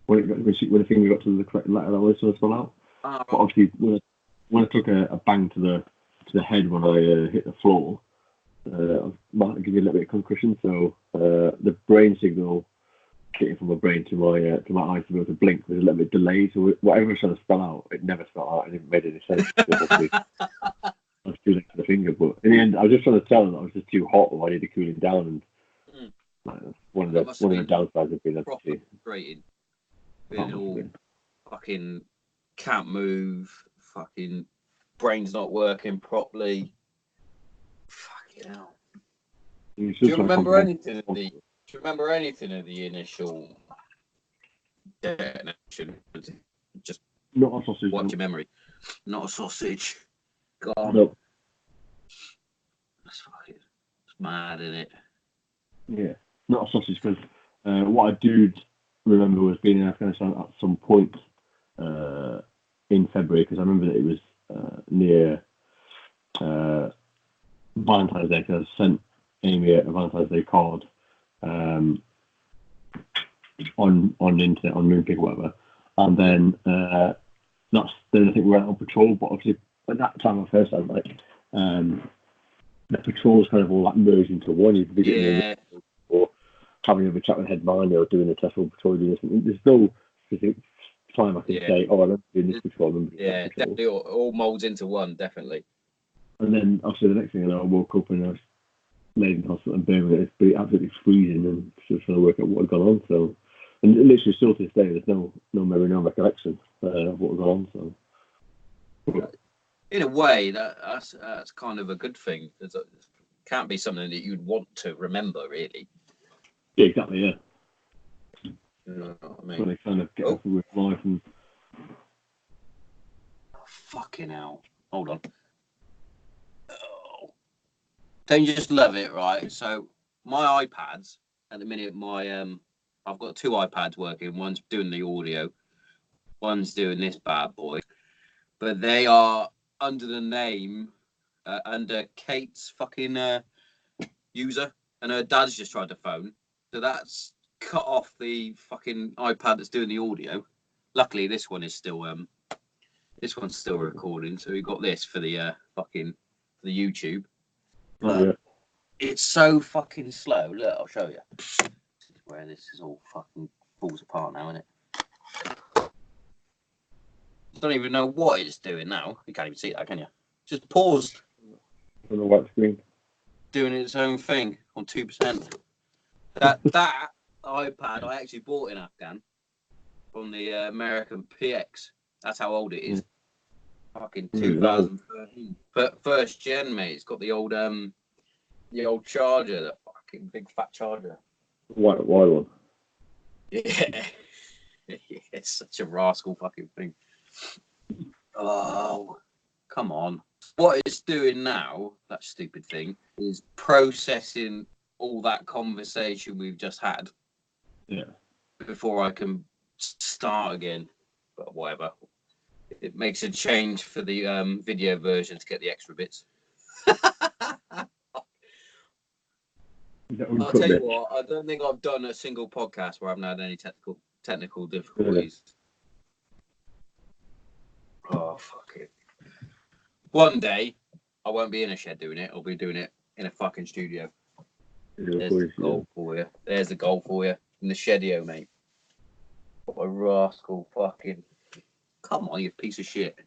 when the finger got to the correct letter that I was supposed to spell out. But obviously when I took a bang to the head when I hit the floor, I might give you a little bit of concussion. So the brain signal getting from my brain to my eyes to be able to blink was a little bit delayed. So whatever I was trying to spell out, it never spelled out, and it made any sense. I was too late to the finger, but in the end, I was just trying to tell them that I was just too hot, or I needed cooling down. And one of the downsides of being able to being all fucking can't move, fucking brain's not working properly. Fucking hell. Do you remember anything of the initial detonation? Just not a sausage. Watch your memory. Not a sausage. God. No. It's mad, isn't it? Yeah, not a sausage, because what I do remember was being in Afghanistan at some point in February, because I remember that it was near Valentine's Day, because I sent Amy a Valentine's Day card on the internet, on Moonpig or whatever, and then then I think we went on patrol. But obviously at that time I first had like the patrols kind of all like merged into one. You'd be or having a chat with head miner or doing a tactical patrol. There's no specific time I can say, oh, I'm doing this patrol. Yeah, definitely all molds into one, definitely. And then obviously the next thing I know, I woke up and I was laid in hospital in Birmingham. It's absolutely freezing and just trying to work out what had gone on. So, and literally still to this day, there's no memory, no recollection of what had gone on. So, in a way, that's kind of a good thing. It can't be something that you'd want to remember, really. Yeah, exactly. Yeah. You know what I mean? When they kind of get off with life and. Oh, fucking hell! Hold on. Oh. Don't you just love it, right? So my iPads at the minute, I've got 2 iPads working. One's doing the audio, one's doing this bad boy, but they are under the name under Kate's fucking user, and her dad's just tried to phone, so that's cut off the fucking iPad that's doing the audio. Luckily, this one is still recording, so we got this for the fucking the YouTube. Oh, yeah. It's so fucking slow. Look, I'll show you. This is where this is all fucking falls apart now, isn't it? I don't even know what it's doing now. You can't even see that, can you? Just paused. On the white screen. Doing its own thing on 2%. That iPad I actually bought in Afghan from the American PX. That's how old it is. Fucking 2013. But first gen, mate. It's got the old Charger, the fucking big fat Charger. White one. Yeah. It's such a rascal fucking thing. Oh, come on. What it's doing now, that stupid thing, is processing all that conversation we've just had. Yeah. Before I can start again. But whatever. It makes a change for the video version to get the extra bits. I'll tell you what, I don't think I've done a single podcast where I haven't had any technical difficulties. Really? Oh, fuck it. One day, I won't be in a shed doing it. I'll be doing it in a fucking studio. There's the goal for you. There's the goal for you. In the shedio, mate. What a rascal fucking... Come on, you piece of shit.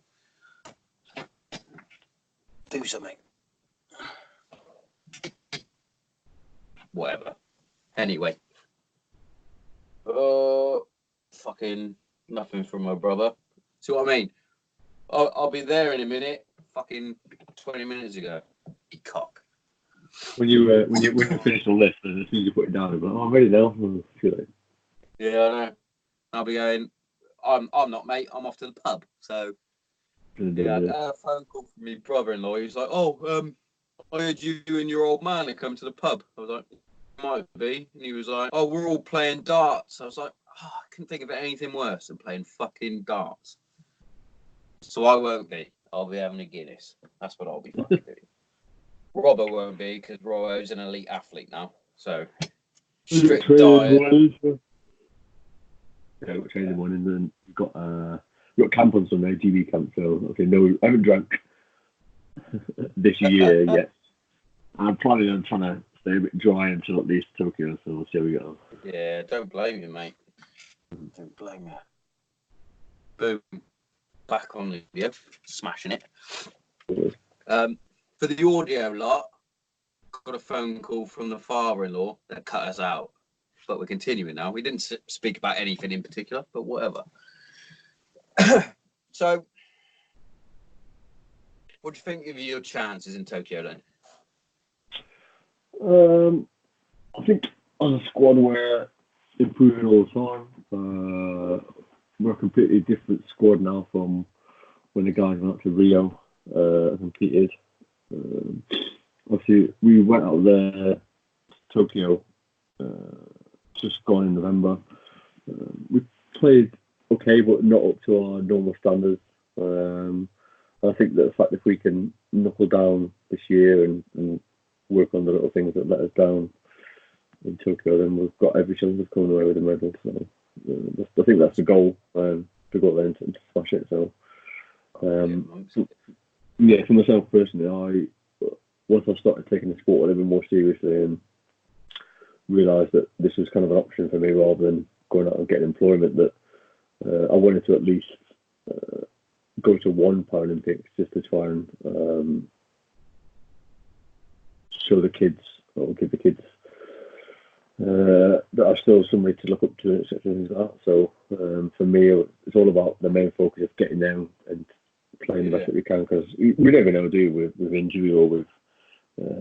Do something. Whatever. Anyway. Fucking nothing from my brother. See what I mean? I'll be there in a minute. Fucking 20 minutes ago. You cock. When you finish the list, and as soon as you put it down, I'm like, oh, I'm ready now. Yeah, I know. I'll be going. I'm not, mate. I'm off to the pub. So yeah, I had a phone call from my brother-in-law. He was like, "Oh, I heard you and your old man had come to the pub." I was like, "Might be." And he was like, "Oh, we're all playing darts." I was like, "Oh, I couldn't think of anything worse than playing fucking darts." So I won't be. I'll be having a Guinness. That's what I'll be fucking doing. Robbo won't be because Robbo's an elite athlete now. So strict diet. Yeah, we've got training one, and then we've got camp on Sunday, GB camp. So okay, no, I haven't drank this year yet. I'm planning on trying to stay a bit dry until at least Tokyo. So we'll see how we go. Yeah, don't blame you, mate. Don't blame you. Boom, back on the video, smashing it. For the audio lot, got a phone call from the father-in-law that cut us out. But we're continuing now. We didn't speak about anything in particular, but whatever. So, what do you think of your chances in Tokyo then? I think as a squad we're improving all the time. We're a completely different squad now from when the guys went up to Rio and competed. Obviously, we went out there to Tokyo. Just gone in November. We played okay, but not up to our normal standards. I think that the fact if we can knuckle down this year and work on the little things that let us down in Tokyo, then we've got every chance of coming away with a medal. So I think that's the goal, to go out there and smash it. So yeah, for myself personally, once I started taking the sport a little bit more seriously and realised that this was kind of an option for me rather than going out and getting employment, that I wanted to at least go to one Paralympics just to try and show the kids, or give the kids that are still somebody to look up to, and such things like that. So for me, it's all about the main focus of getting down and playing the best that we can, because we never know, do you, with injury or with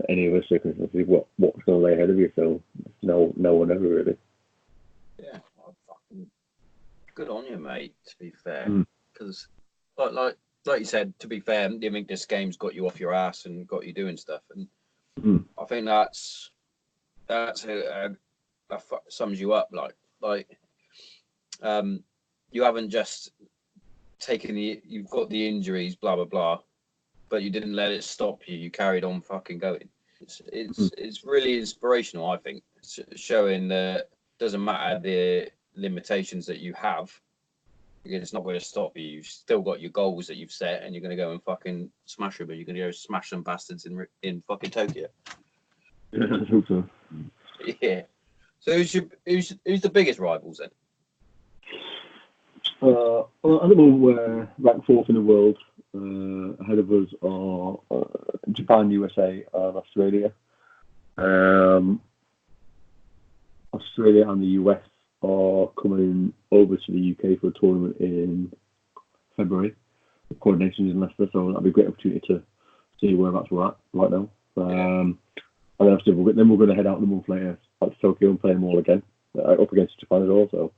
any of us circumstances, what's going to lay ahead of you. So no one ever really. Yeah, fucking good on you, mate. To be fair, because like you said, to be fair, the Invictus Games got you off your ass and got you doing stuff, and I think that's that sums you up. Like you haven't just taken you've got the injuries, blah blah blah, but you didn't let it stop you. You carried on fucking going. It's really inspirational, I think. It's showing that it doesn't matter the limitations that you have, it's not going to stop you. You've still got your goals that you've set, and you're going to go and fucking smash them. But you're going to go smash some bastards in fucking Tokyo. Yeah, I hope so. Yeah. So who's the biggest rivals then? Well, at the moment we're ranked 4th in the world. Ahead of us are Japan, USA, and Australia. Australia and the US are coming over to the UK for a tournament in February. coordinations in Leicester, so that'd be a great opportunity to see whereabouts we're at right now. And obviously we're going to head out the month later to Tokyo and play them all again, up against Japan as well. So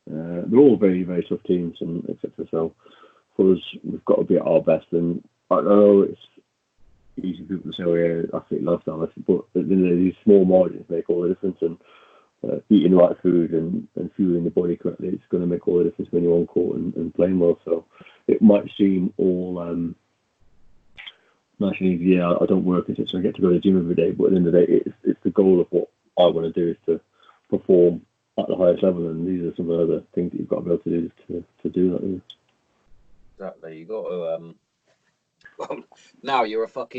they're all very, very tough teams and etc. So for us, we've got to be at our best. And I know it's easy for people to say, "Oh yeah, athlete lifestyle," but these small margins make all the difference. And eating the right food and fueling the body correctly, it's going to make all the difference when you're on court and playing well. So it might seem all nice and easy. Yeah, I don't work as I get to go to the gym every day, but at the end of the day, it's the goal of what I want to do is to perform at the highest level, and these are some of the other things that you've got to be able to do to do that. Yeah. Exactly. You got to well, now you're not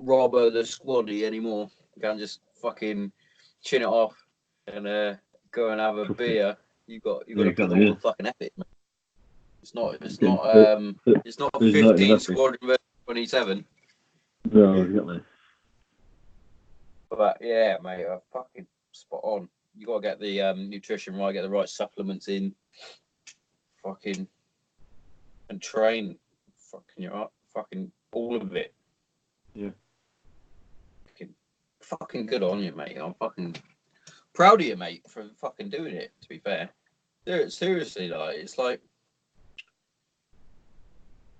Robbo the squaddy anymore. You can't just fucking chin it off and go and have a beer. You got to put them all fucking epic, man. It's not 15 squadron versus 27. No, exactly. But yeah, mate, fucking spot on. You got to get the nutrition right, get the right supplements in, fucking, and train. Fucking all of it. Yeah. Fucking good on you, mate. I'm fucking proud of you, mate, for fucking doing it. To be fair, seriously, like it's like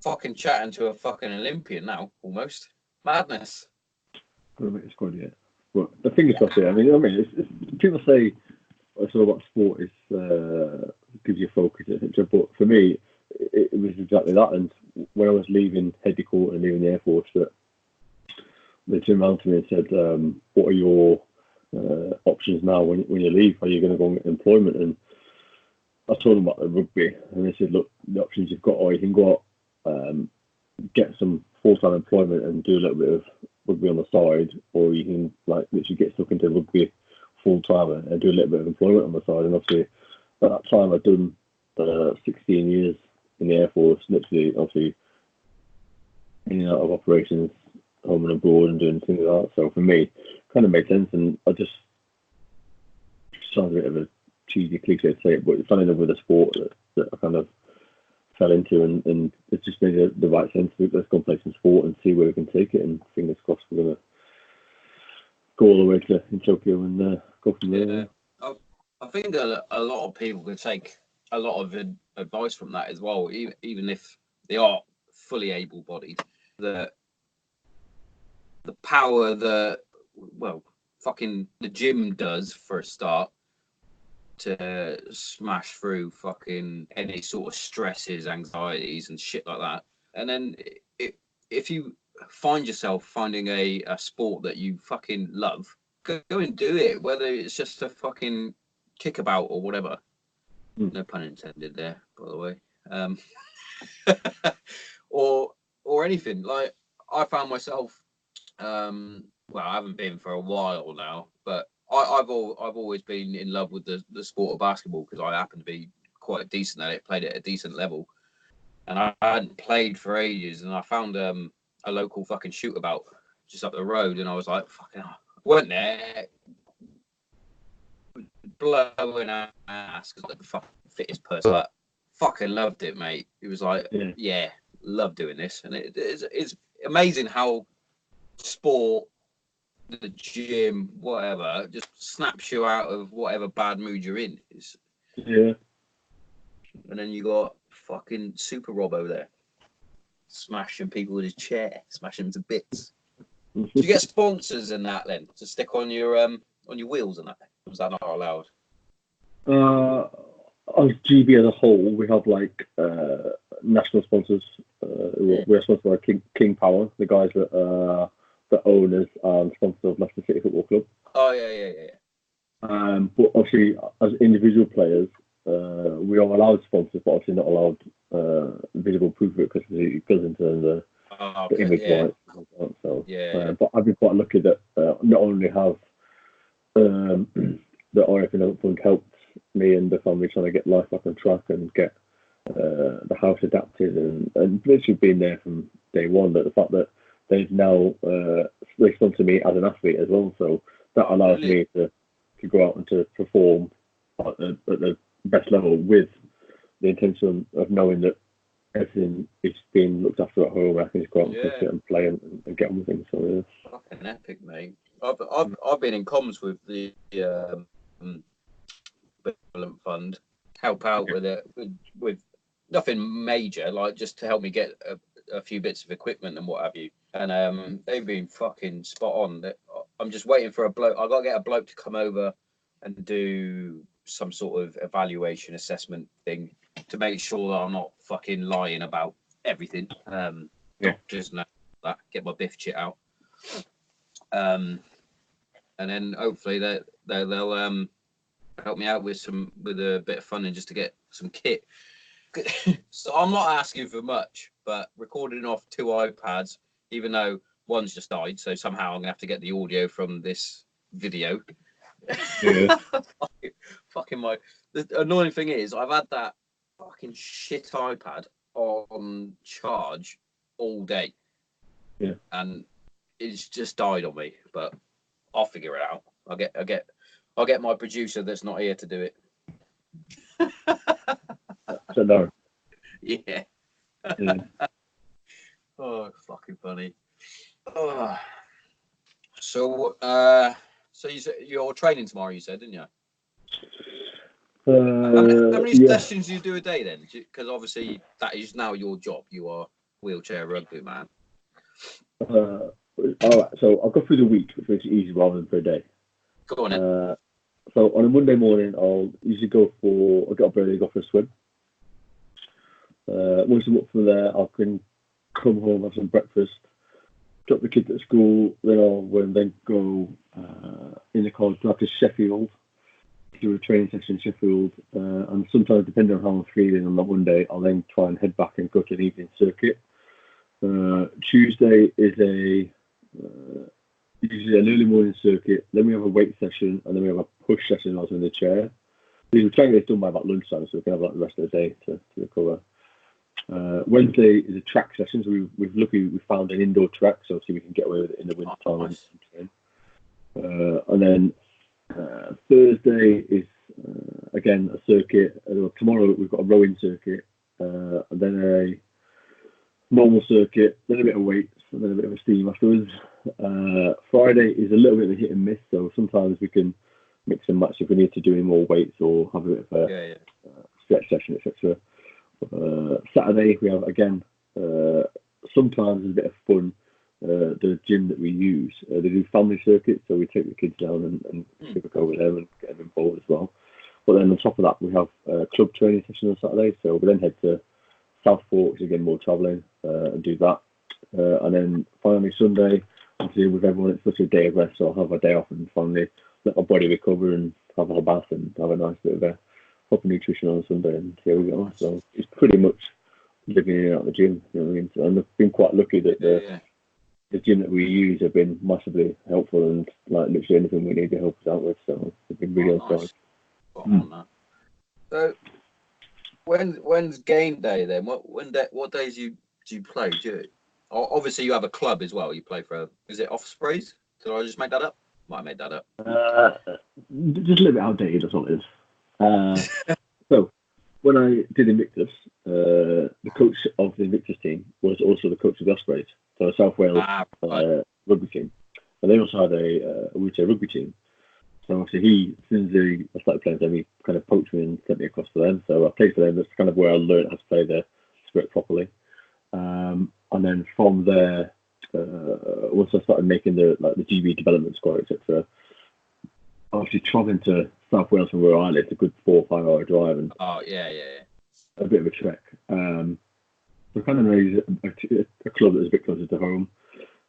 fucking chatting to a fucking Olympian now, almost madness. Got to make the squad yet. But the thing is, it's, people say it's all about sport. It gives you focus, etc. But for me, it was exactly that. And when I was leaving headquarters and leaving the Air Force, that they turned around to me and said, "What are your options now when you leave? Are you going to go and get employment?" And I told them about the rugby, and they said, "Look, the options you've got are you can go out, get some full-time employment and do a little bit of rugby on the side, or you can like literally get stuck into rugby full-time and do a little bit of employment on the side." And obviously, at that time, I'd done 16 years in the Air Force, literally, obviously, in and out of operations, home and abroad, and doing things like that. So for me, it kind of made sense, and I just sounds a bit of a cheesy cliche to say it, but it fell in love with a sport that I kind of fell into, and it just made the right sense. Let's go and play some sport and see where we can take it, and fingers crossed we're going to go all the way to in Tokyo and go from there. Yeah. I think a lot of people can take a lot of advice from that as well, even if they are fully able-bodied. The power that, well, fucking the gym does for a start to smash through fucking any sort of stresses, anxieties and shit like that. And then if you find yourself finding a sport that you fucking love, go and do it, whether it's just a fucking kickabout or whatever. No pun intended there, by the way. Or anything. Like, I found myself, well, I haven't been for a while now, but I've always been in love with the sport of basketball because I happen to be quite decent at it, played at a decent level, and I hadn't played for ages, and I found a local fucking shootabout just up the road, and I was like, fucking hell. Went there, blowing ass because the fucking fittest person, but fucking loved it, mate. It was like, yeah, love doing this, and it's amazing how sport, the gym, whatever, just snaps you out of whatever bad mood you're in. Yeah. And then you got fucking Super Robbo there, smashing people with his chair, smashing them to bits. Do you get sponsors in that then to stick on your wheels and that? Was that not allowed? As GB as a whole, we have like national sponsors. We're sponsored by King Power, the guys that are the owners and sponsors of Leicester City Football Club. Oh yeah. But obviously, as individual players, we are allowed sponsors, but obviously not allowed visible proof of it because it goes into the image rights. So, but I've been quite lucky that not only have the RAF Fund helped me and the family trying to get life back on track and get the house adapted and literally been there from day one, but the fact that they've now they sponsor me as an athlete as well, so that allows me to go out and to perform at the best level with the intention of knowing that everything it's been looked after at home. I can just go out and sit and play and get on with things. So yeah. Fucking epic, mate. I've been in comms with the benevolent fund, help out with it with nothing major, like just to help me get a few bits of equipment and what have you. And they've been fucking spot on. I'm just waiting for a bloke. I gotta get a bloke to come over and do some sort of evaluation assessment thing to make sure that I'm not fucking lying about everything. Doctors know that. Get my biff shit out. And then hopefully they'll help me out with a bit of funding just to get some kit. So I'm not asking for much, but recording off 2 iPads, even though one's just died, so somehow I'm gonna have to get the audio from this video. Yeah. The annoying thing is I've had that fucking shit iPad on charge all day. Yeah. And it's just died on me, but I'll figure it out. I'll get my producer that's not here to do it. So no. Yeah. Oh, fucking funny. Oh. So you're training tomorrow, you said, didn't you? How many sessions do you do a day then? Because obviously that is now your job. You are wheelchair rugby man. All right, so I'll go through the week, which makes it easy rather than per day. Go on then. So on a Monday morning, I'll usually I'll get up early, go for a swim. Once I'm up from there, I can come home, have some breakfast, drop the kids at school, then I'll go in the car drive to Sheffield, do a training session in Sheffield, and sometimes depending on how I'm feeling on that Monday, I'll then try and head back and go to an evening circuit. Tuesday is usually an early morning circuit, then we have a weight session, and then we have a push session also in the chair. We try and get it done by about lunchtime, so we can have like the rest of the day to recover. Wednesday is a track session, so we found an indoor track, so obviously we can get away with it in the winter time. Nice. And then Thursday is again a circuit. Tomorrow we've got a rowing circuit, and then a normal circuit, then a bit of weights, and then a bit of a steam afterwards. Friday is a little bit of a hit and miss, so sometimes we can mix and match if we need to do any more weights or have a bit of a stretch session, etc. Saturday we have again sometimes a bit of fun. The gym that we use, they do family circuits, so we take the kids down and go with them and get them involved as well. But then on top of that, we have a club training session on Saturday, so we then head to South Forks again, more travelling, and do that. And then finally Sunday, obviously with everyone, it's such a day of rest, so I'll have a day off and finally let my body recover and have a bath and have a nice bit of a proper nutrition on Sunday, and here we go. So it's pretty much living in and out of the gym, you know what I mean? So, and I've been quite lucky that the gym that we use have been massively helpful, and like literally anything we need to help us out with, so they've been really on side. So when's game day then? What days do you play? Obviously you have a club as well. You play for is it Ospreys? Did I just make that up? Might have made that up. Just a little bit outdated, that's all it is. So when I did Invictus, the coach of the Invictus team was also the coach of the Ospreys, so South Wales rugby team, and they also had a wheelchair rugby team. So obviously as soon as I started playing for them, he kind of poached me and sent me across to them. So I played for them. That's kind of where I learned how to play the spirit properly. And then from there, once I started making the GB development squad, etc., obviously travelling to South Wales from where I live, it's a good 4 or 5 hour drive, and a bit of a trek. We kind of raised a club that was a bit closer to home.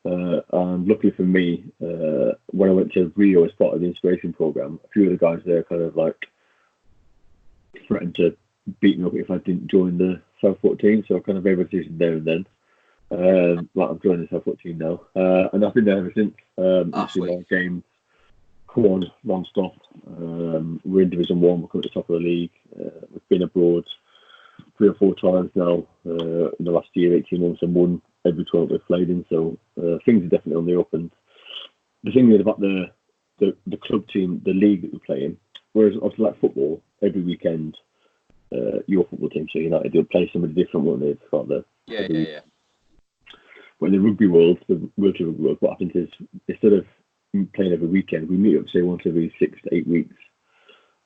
And luckily for me, when I went to Rio as part of the inspiration program, a few of the guys there kind of like threatened to beat me up if I didn't join the South 14, so I kind of made a decision there and then. I'm joining the South 14 now, and I've been there ever since. Actually, our games come on non-stop. We're in Division 1, we're coming to the top of the league. We've been abroad 3 or 4 times now in the last year, 18 months, and won every tournament we've played in, so things are definitely on the up. And the thing is about the club team, the league that we play in, whereas obviously like football, every weekend your football team, so United, you'll play somebody different, won't they? It's got the Yeah. But in the rugby world, the World Rugby world, what happens is instead of playing every weekend, we meet up say once every 6 to 8 weeks,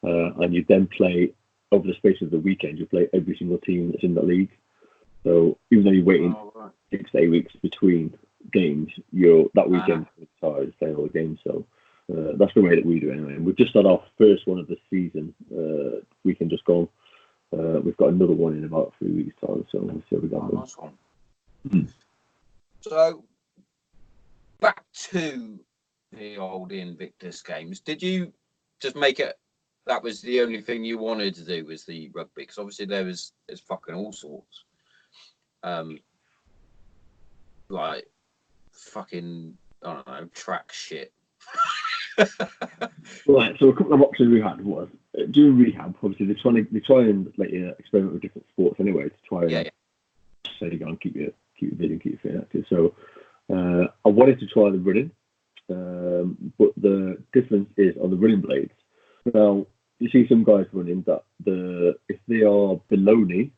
and you then play over the space of the weekend. You play every single team that's in that league. So even though you're waiting 6 to 8 weeks between games, that weekend started playing all the games. So that's the way that we do it anyway. And we've just had our first one of the season weekend just gone. We've got another one in about 3 weeks' time. So we'll see how we got. Nice one. So back to the old Invictus games. Did you just make it? That was the only thing you wanted to do was the rugby, because obviously there's fucking all sorts. Like fucking, I don't know, track shit. Right, so a couple of options we had was during rehab. Obviously, they try and let you experiment with different sports anyway to try and say to go and keep you busy and keep you fit and active. So I wanted to try the running, but the difference is on the running blades. Now you see some guys running that if they are below knee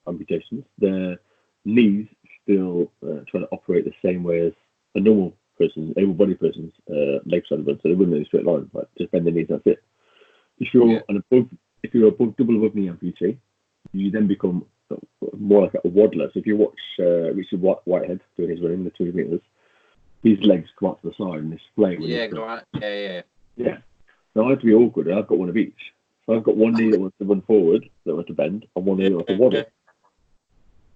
amputations, their knees still trying to operate the same way as a normal person, able-bodied person's legs trying to run, so they run in a straight line, like just bend their knees, that's it. If you're above double above knee amputee, you then become more like a waddler. So if you watch Richard Whitehead doing his running, the 200 meters, his legs come out to the side and they splay. Yeah. So I have to be awkward. I've got one of each. So I've got one knee that wants to run forward, that wants to bend, and one knee that wants to waddle.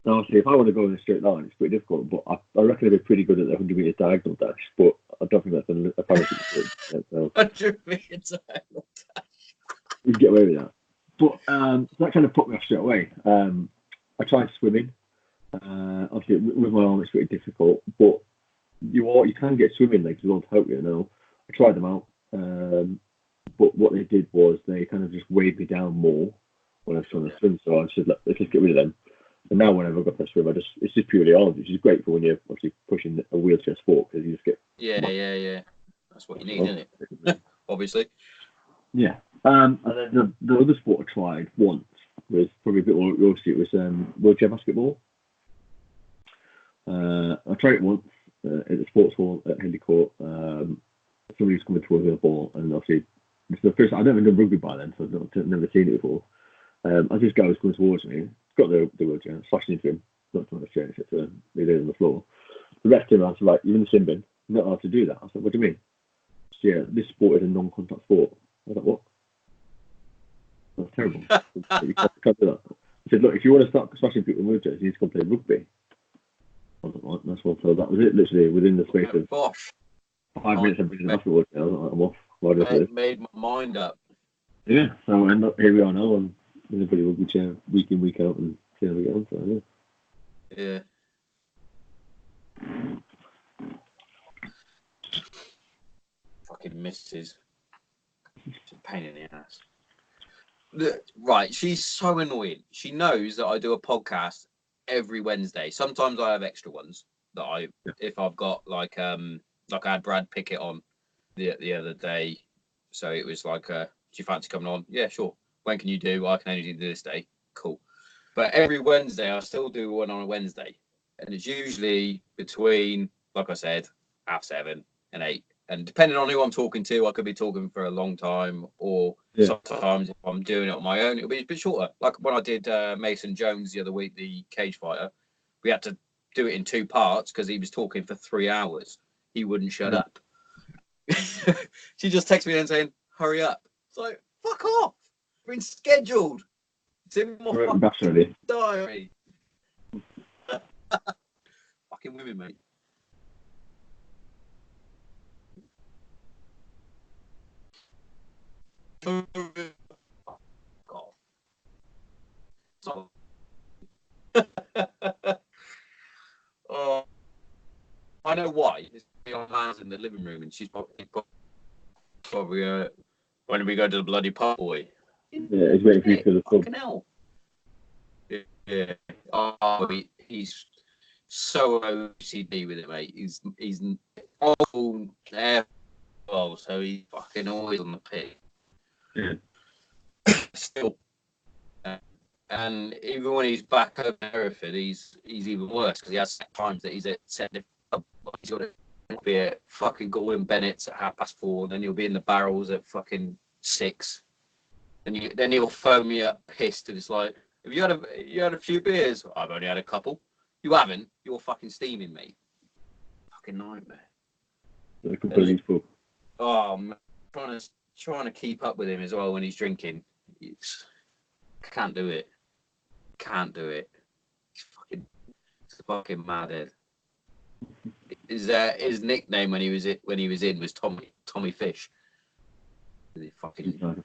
Now, obviously, if I want to go in a straight line, it's pretty difficult, but I reckon I'd be pretty good at the 100 metre diagonal dash, but I don't think that's a penalty. So 100 metre diagonal dash. We can get away with that. But so that kind of put me off straight away. I tried swimming. Obviously, with my arm, it's pretty difficult, but you can get swimming legs as well to help you. Now, I tried them out, but what they did was they kind of just weighed me down more when I was trying to swim, so I said, let's just get rid of them. And now whenever I've got to swim, it's just purely arms, which is great for when you're obviously pushing a wheelchair sport, because you just get... Yeah. That's what you need, isn't it? Obviously. Yeah. And then the other sport I tried once was probably a bit more rusty. It was wheelchair basketball. I tried it once at the sports hall at Henley Court. Somebody was coming towards me with a ball, and obviously it's the first. I'd never done rugby by then, so I've never seen it before. As this guy was coming towards me, got the wheelchair, slashing into him, not trying to change it, so he lay on the floor. The rest of him, I was like, "You're in the sin bin. You're not allowed to do that." I said, "What do you mean?" So, yeah, this sport is a non-contact sport. I was like, "What?" That's terrible. You can't do that. I said, "Look, if you want to start smashing people in wheelchairs, you need to go play rugby." I was like, "Right, that's one." So that was it, literally, within the space of 5 minutes of being in the hospital. I was like, I'm off. I made my mind up. Yeah, so here we are now. I'm in a pretty rugby chair week in, week out, and see how we get on. So, yeah. Fucking misses. It's a pain in the ass. Right, she's so annoying. She knows that I do a podcast every Wednesday. Sometimes I have extra ones that if I've got like I had Brad Pickett on the other day, so it was like, do you fancy coming on? Yeah, sure. When can you do? I can only do this day. Cool. But every Wednesday I still do one on a Wednesday, and it's usually between, like I said, 7:30 and 8. And depending on who I'm talking to, I could be talking for a long time, or sometimes if I'm doing it on my own, it'll be a bit shorter. Like when I did Mason Jones the other week, the cage fighter, we had to do it in 2 parts because he was talking for 3 hours. He wouldn't shut up. She just texted me and saying, "Hurry up." It's like, fuck off. It's been scheduled. It's in my fucking diary. Fucking women, mate. God. Oh, I know why. It's our man's in the living room, and she's probably when we go to the bloody pub, boy. Yeah, he's waiting for you to the pub. Fucking hell. Yeah. Oh, he's so OCD with it, mate. He's awful air. Well, so he's fucking always on the pig. Yeah. Still, And even when he's back over in Hereford, he's even worse because he has times that he's at he's got to be at fucking Gordon Bennett's at 4:30, and then he'll be in the barrels at fucking 6. And then he'll phone me up pissed, and it's like, have you had a few beers? I've only had a couple. You haven't? You're fucking steaming me. Fucking nightmare. Oh man, trying to keep up with him as well when he's drinking. Can't do it. He's fucking madhead. His nickname when he was in was Tommy Fish. He fucking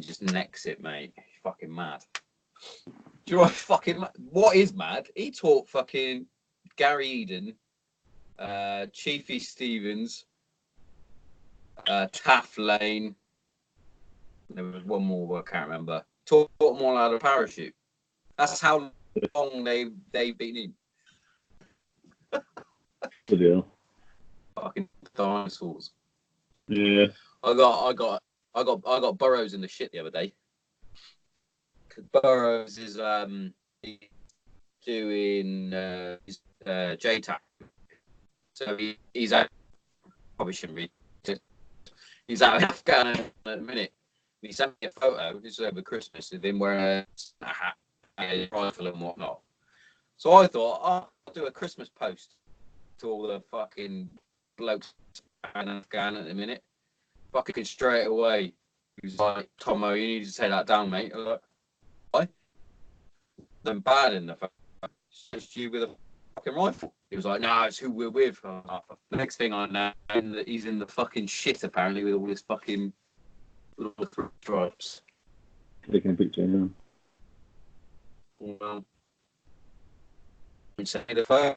just necks it, mate. He's fucking mad. Do you know what is mad? He taught fucking Gary Eden, Chiefy Stevens, Taff Lane. There was one more I can't remember. Taught them all how to parachute. That's how long they've been in. Good deal. Fucking dinosaurs. Yeah. I got Burrows in the shit the other day. Cause Burrows is doing his JTAC. So he's out. Probably shouldn't read. He's out in Afghanistan at the minute. He sent me a photo. This was over Christmas of him wearing a hat, a rifle and whatnot. So I thought, I'll do a Christmas post to all the fucking blokes in Afghan at the minute. Fucking straight away. He was like, Tommo, you need to take that down, mate. I was like, why? I'm bad in the phone. It's just you with a fucking rifle. He was like, no, it's who we're with. The next thing I know, he's in the fucking shit apparently with all this fucking little stripes. Taking a picture, yeah. Well, say the phone.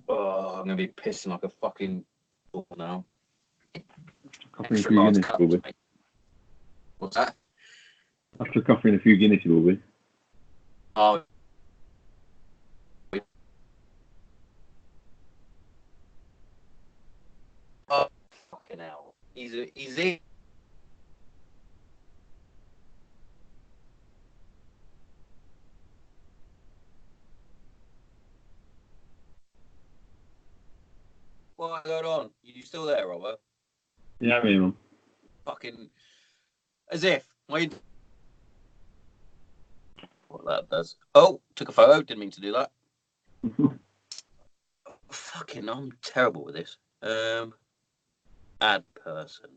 Oh, I'm gonna be pissing like a fucking fool now. Coughing a few Guinness, will be. What's that? After coughing a few Guinness, will be. Oh. Oh, fucking hell. He's in. What's going on? You still there, Robbo? Yeah, I mean, Fucking as if. What that does. Oh, took a photo. Didn't mean to do that. Fucking, I'm terrible with this. Add person.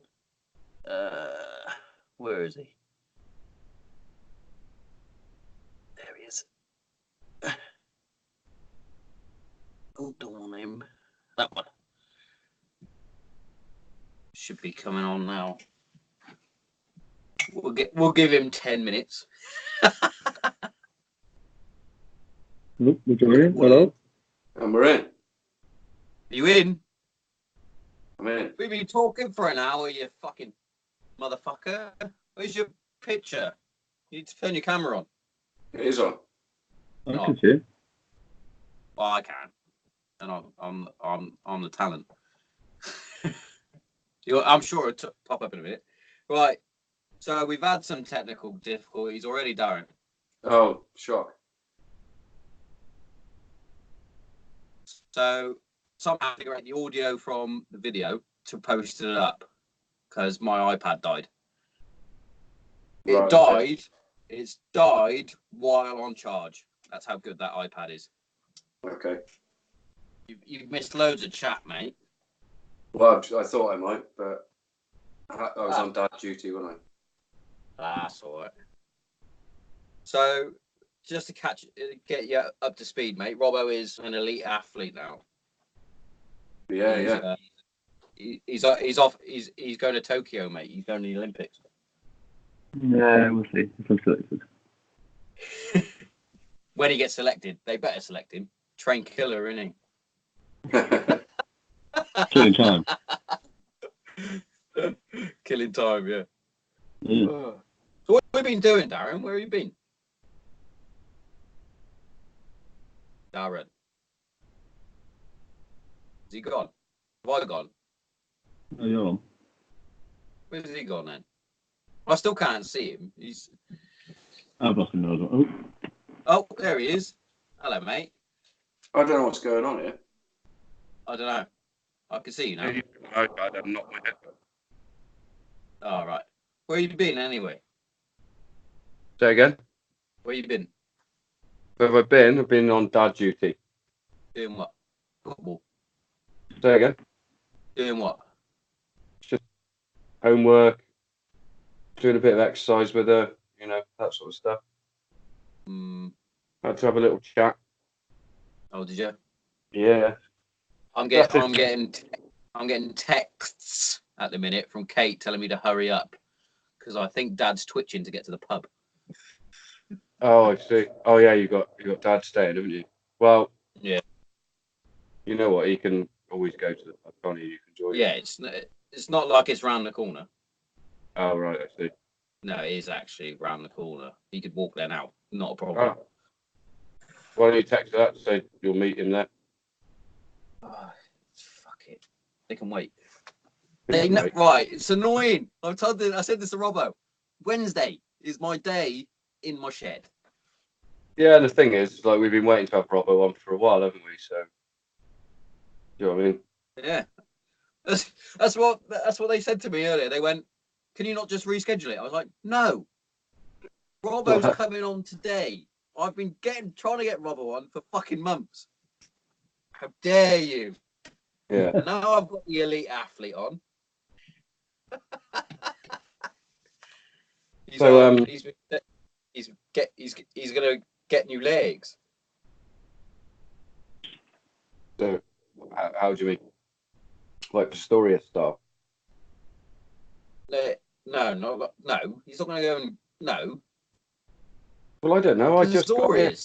Where is he? There he is. Oh, don't want him. That one. Should be coming on now. We'll give him 10 minutes. We're in. Hello. And we're in. Are you in? I'm in. We've been talking for an hour, you fucking motherfucker. Where's your picture? You need to turn your camera on. It is on. I can see it. Well, I can, and I'm the talent. I'm sure it'll pop up in a minute. Right. So we've had some technical difficulties already, Darren. Oh, shock. So somehow figure out the audio from the video to post it up because my iPad died. It died. It's died while on charge. That's how good that iPad is. Okay. You've missed loads of chat, mate. Well, I thought I might, but I was on dad duty, wasn't I? That's all right. So, just to get you up to speed, mate, Robbo is an elite athlete now. Yeah. He's off. He's going to Tokyo, mate. He's going to the Olympics. Yeah, we'll see if I'm selected. When he gets selected, they better select him. Train killer, isn't he? Killing time. Killing time, yeah. Yeah. So what have you been doing, Darren? Where have you been? Darren. Is he gone? Have I gone? Oh, you're on. Where's he gone then? I still can't see him. He's. I've lost another one. Oh, there he is. Hello, mate. I don't know what's going on here. I don't know. I can see you now. I'm not with it. All right. Where you been anyway? Say again? Where you been? Where have I been? I've been on dad duty. Doing what? Football. Say again? Doing what? Just homework, doing a bit of exercise with her, that sort of stuff. Had to have a little chat. Oh, did you? Yeah. I'm getting texts at the minute from Kate telling me to hurry up because I think Dad's twitching to get to the pub. Oh, I see. Oh, yeah, you got Dad staying, haven't you? Well, yeah. You know what? He can always go to the pub, can't he? You can join. Yeah, it's not like it's round the corner. Oh, right, I see. No, it is actually round the corner. He could walk there now. Not a problem. Oh. Why don't you text that to say you'll meet him there? Oh, fuck it. They can wait. Right, it's annoying. I said this to Robbo. Wednesday is my day in my shed. Yeah, and the thing is, like, we've been waiting to have Robbo on for a while, haven't we? So, you know what I mean? Yeah. That's what they said to me earlier. They went, "Can you not just reschedule it?" I was like, "No. Robbo's coming on today. I've been trying to get Robbo on for fucking months. How dare you?" Yeah. And now I've got the elite athlete on. He's gonna get new legs. So, how do you mean? Like Pistorius style? No. He's not gonna go and no. Well, I don't know. I just got it.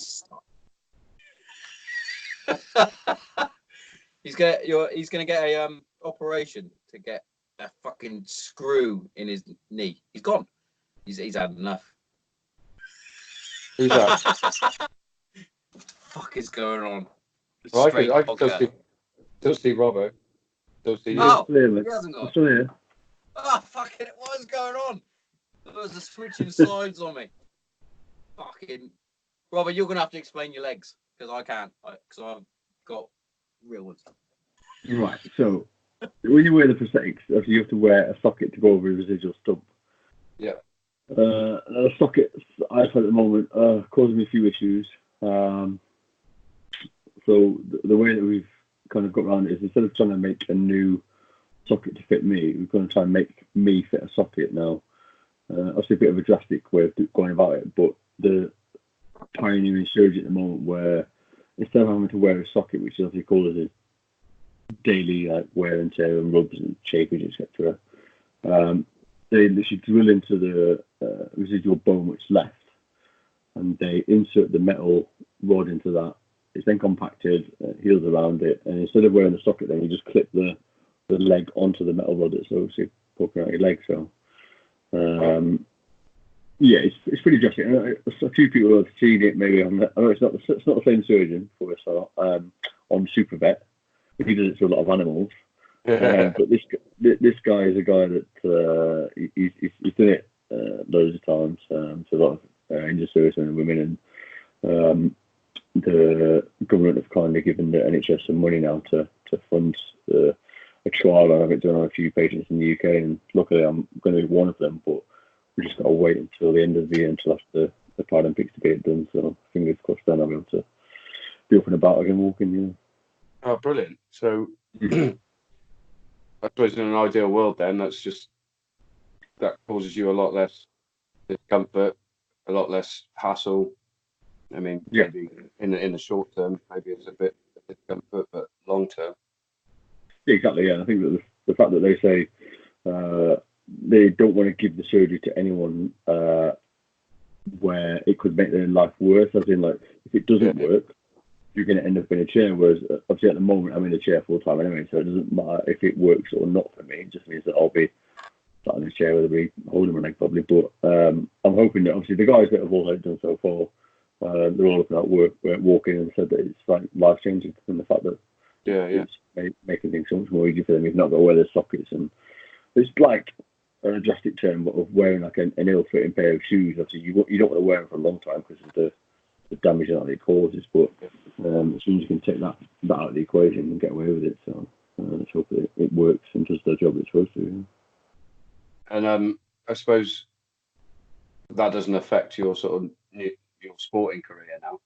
He's gonna get a operation to get a fucking screw in his knee. He's gone. He's had enough. Who's that? Fuck is going on? Well, I can still see Robbo. Still see you. Oh, he hasn't gone. I'm still here. Oh, fucking! What is going on? There was a switching sides on me. Fucking Robert, you're gonna have to explain your legs because I can't. Because I've got real ones. Right. So when you wear the prosthetics, you have to wear a socket to go over the residual stump. Yeah. The sockets I've had at the moment are causing me a few issues. So the way that we've kind of got around it is instead of trying to make a new socket to fit me, we're going to try and make me fit a socket now. Obviously a bit of a drastic way of going about it, but the pioneering surgery at the moment where instead of having to wear a socket, which is obviously called as a daily wear and tear and rubs and shaping, etc., they literally drill into the residual bone which left, and they insert the metal rod into that. It's then compacted, heals around it, and instead of wearing the socket, then you just clip the leg onto the metal rod that's obviously poking out your leg. So, yeah, it's pretty drastic. A few people have seen it maybe on I know it's not the same surgeon for a start on Super Vet. He does it to a lot of animals. But this guy is a guy that he's done it loads of times to a lot of injured servicemen and women, and the government have kindly given the NHS some money now to fund a trial. I've been doing on a few patients in the UK, and luckily I'm going to be one of them. But we just got to wait until the end of the year until after the Paralympics to get it done. So fingers crossed, then I'll be able to be up and about again, walking. Yeah. Oh, brilliant! So. I suppose in an ideal world, then that causes you a lot less discomfort, a lot less hassle. I mean, maybe in the short term, maybe it's a bit of discomfort, but long term. Yeah, exactly. Yeah, I think that the fact that they say they don't want to give the surgery to anyone where it could make their life worse. As in, like, if it doesn't work, you're going to end up in a chair, whereas obviously at the moment I'm in a chair full time anyway, so it doesn't matter if it works or not for me. It just means that I'll be sat in a chair with me holding my leg probably. But I'm hoping that obviously the guys that have all had it done so far, they're all looking at walking and said that it's like life changing, and the fact that it's making things so much more easy for them. You've not got to wear the sockets, and it's like a drastic term of wearing like an ill-fitting pair of shoes. Obviously, you don't want to wear them for a long time because of the damage that it causes. But as soon as you can take that out of the equation and get away with it, so let's hope it works and does the job it's supposed to. And I suppose that doesn't affect your sort of your sporting career now,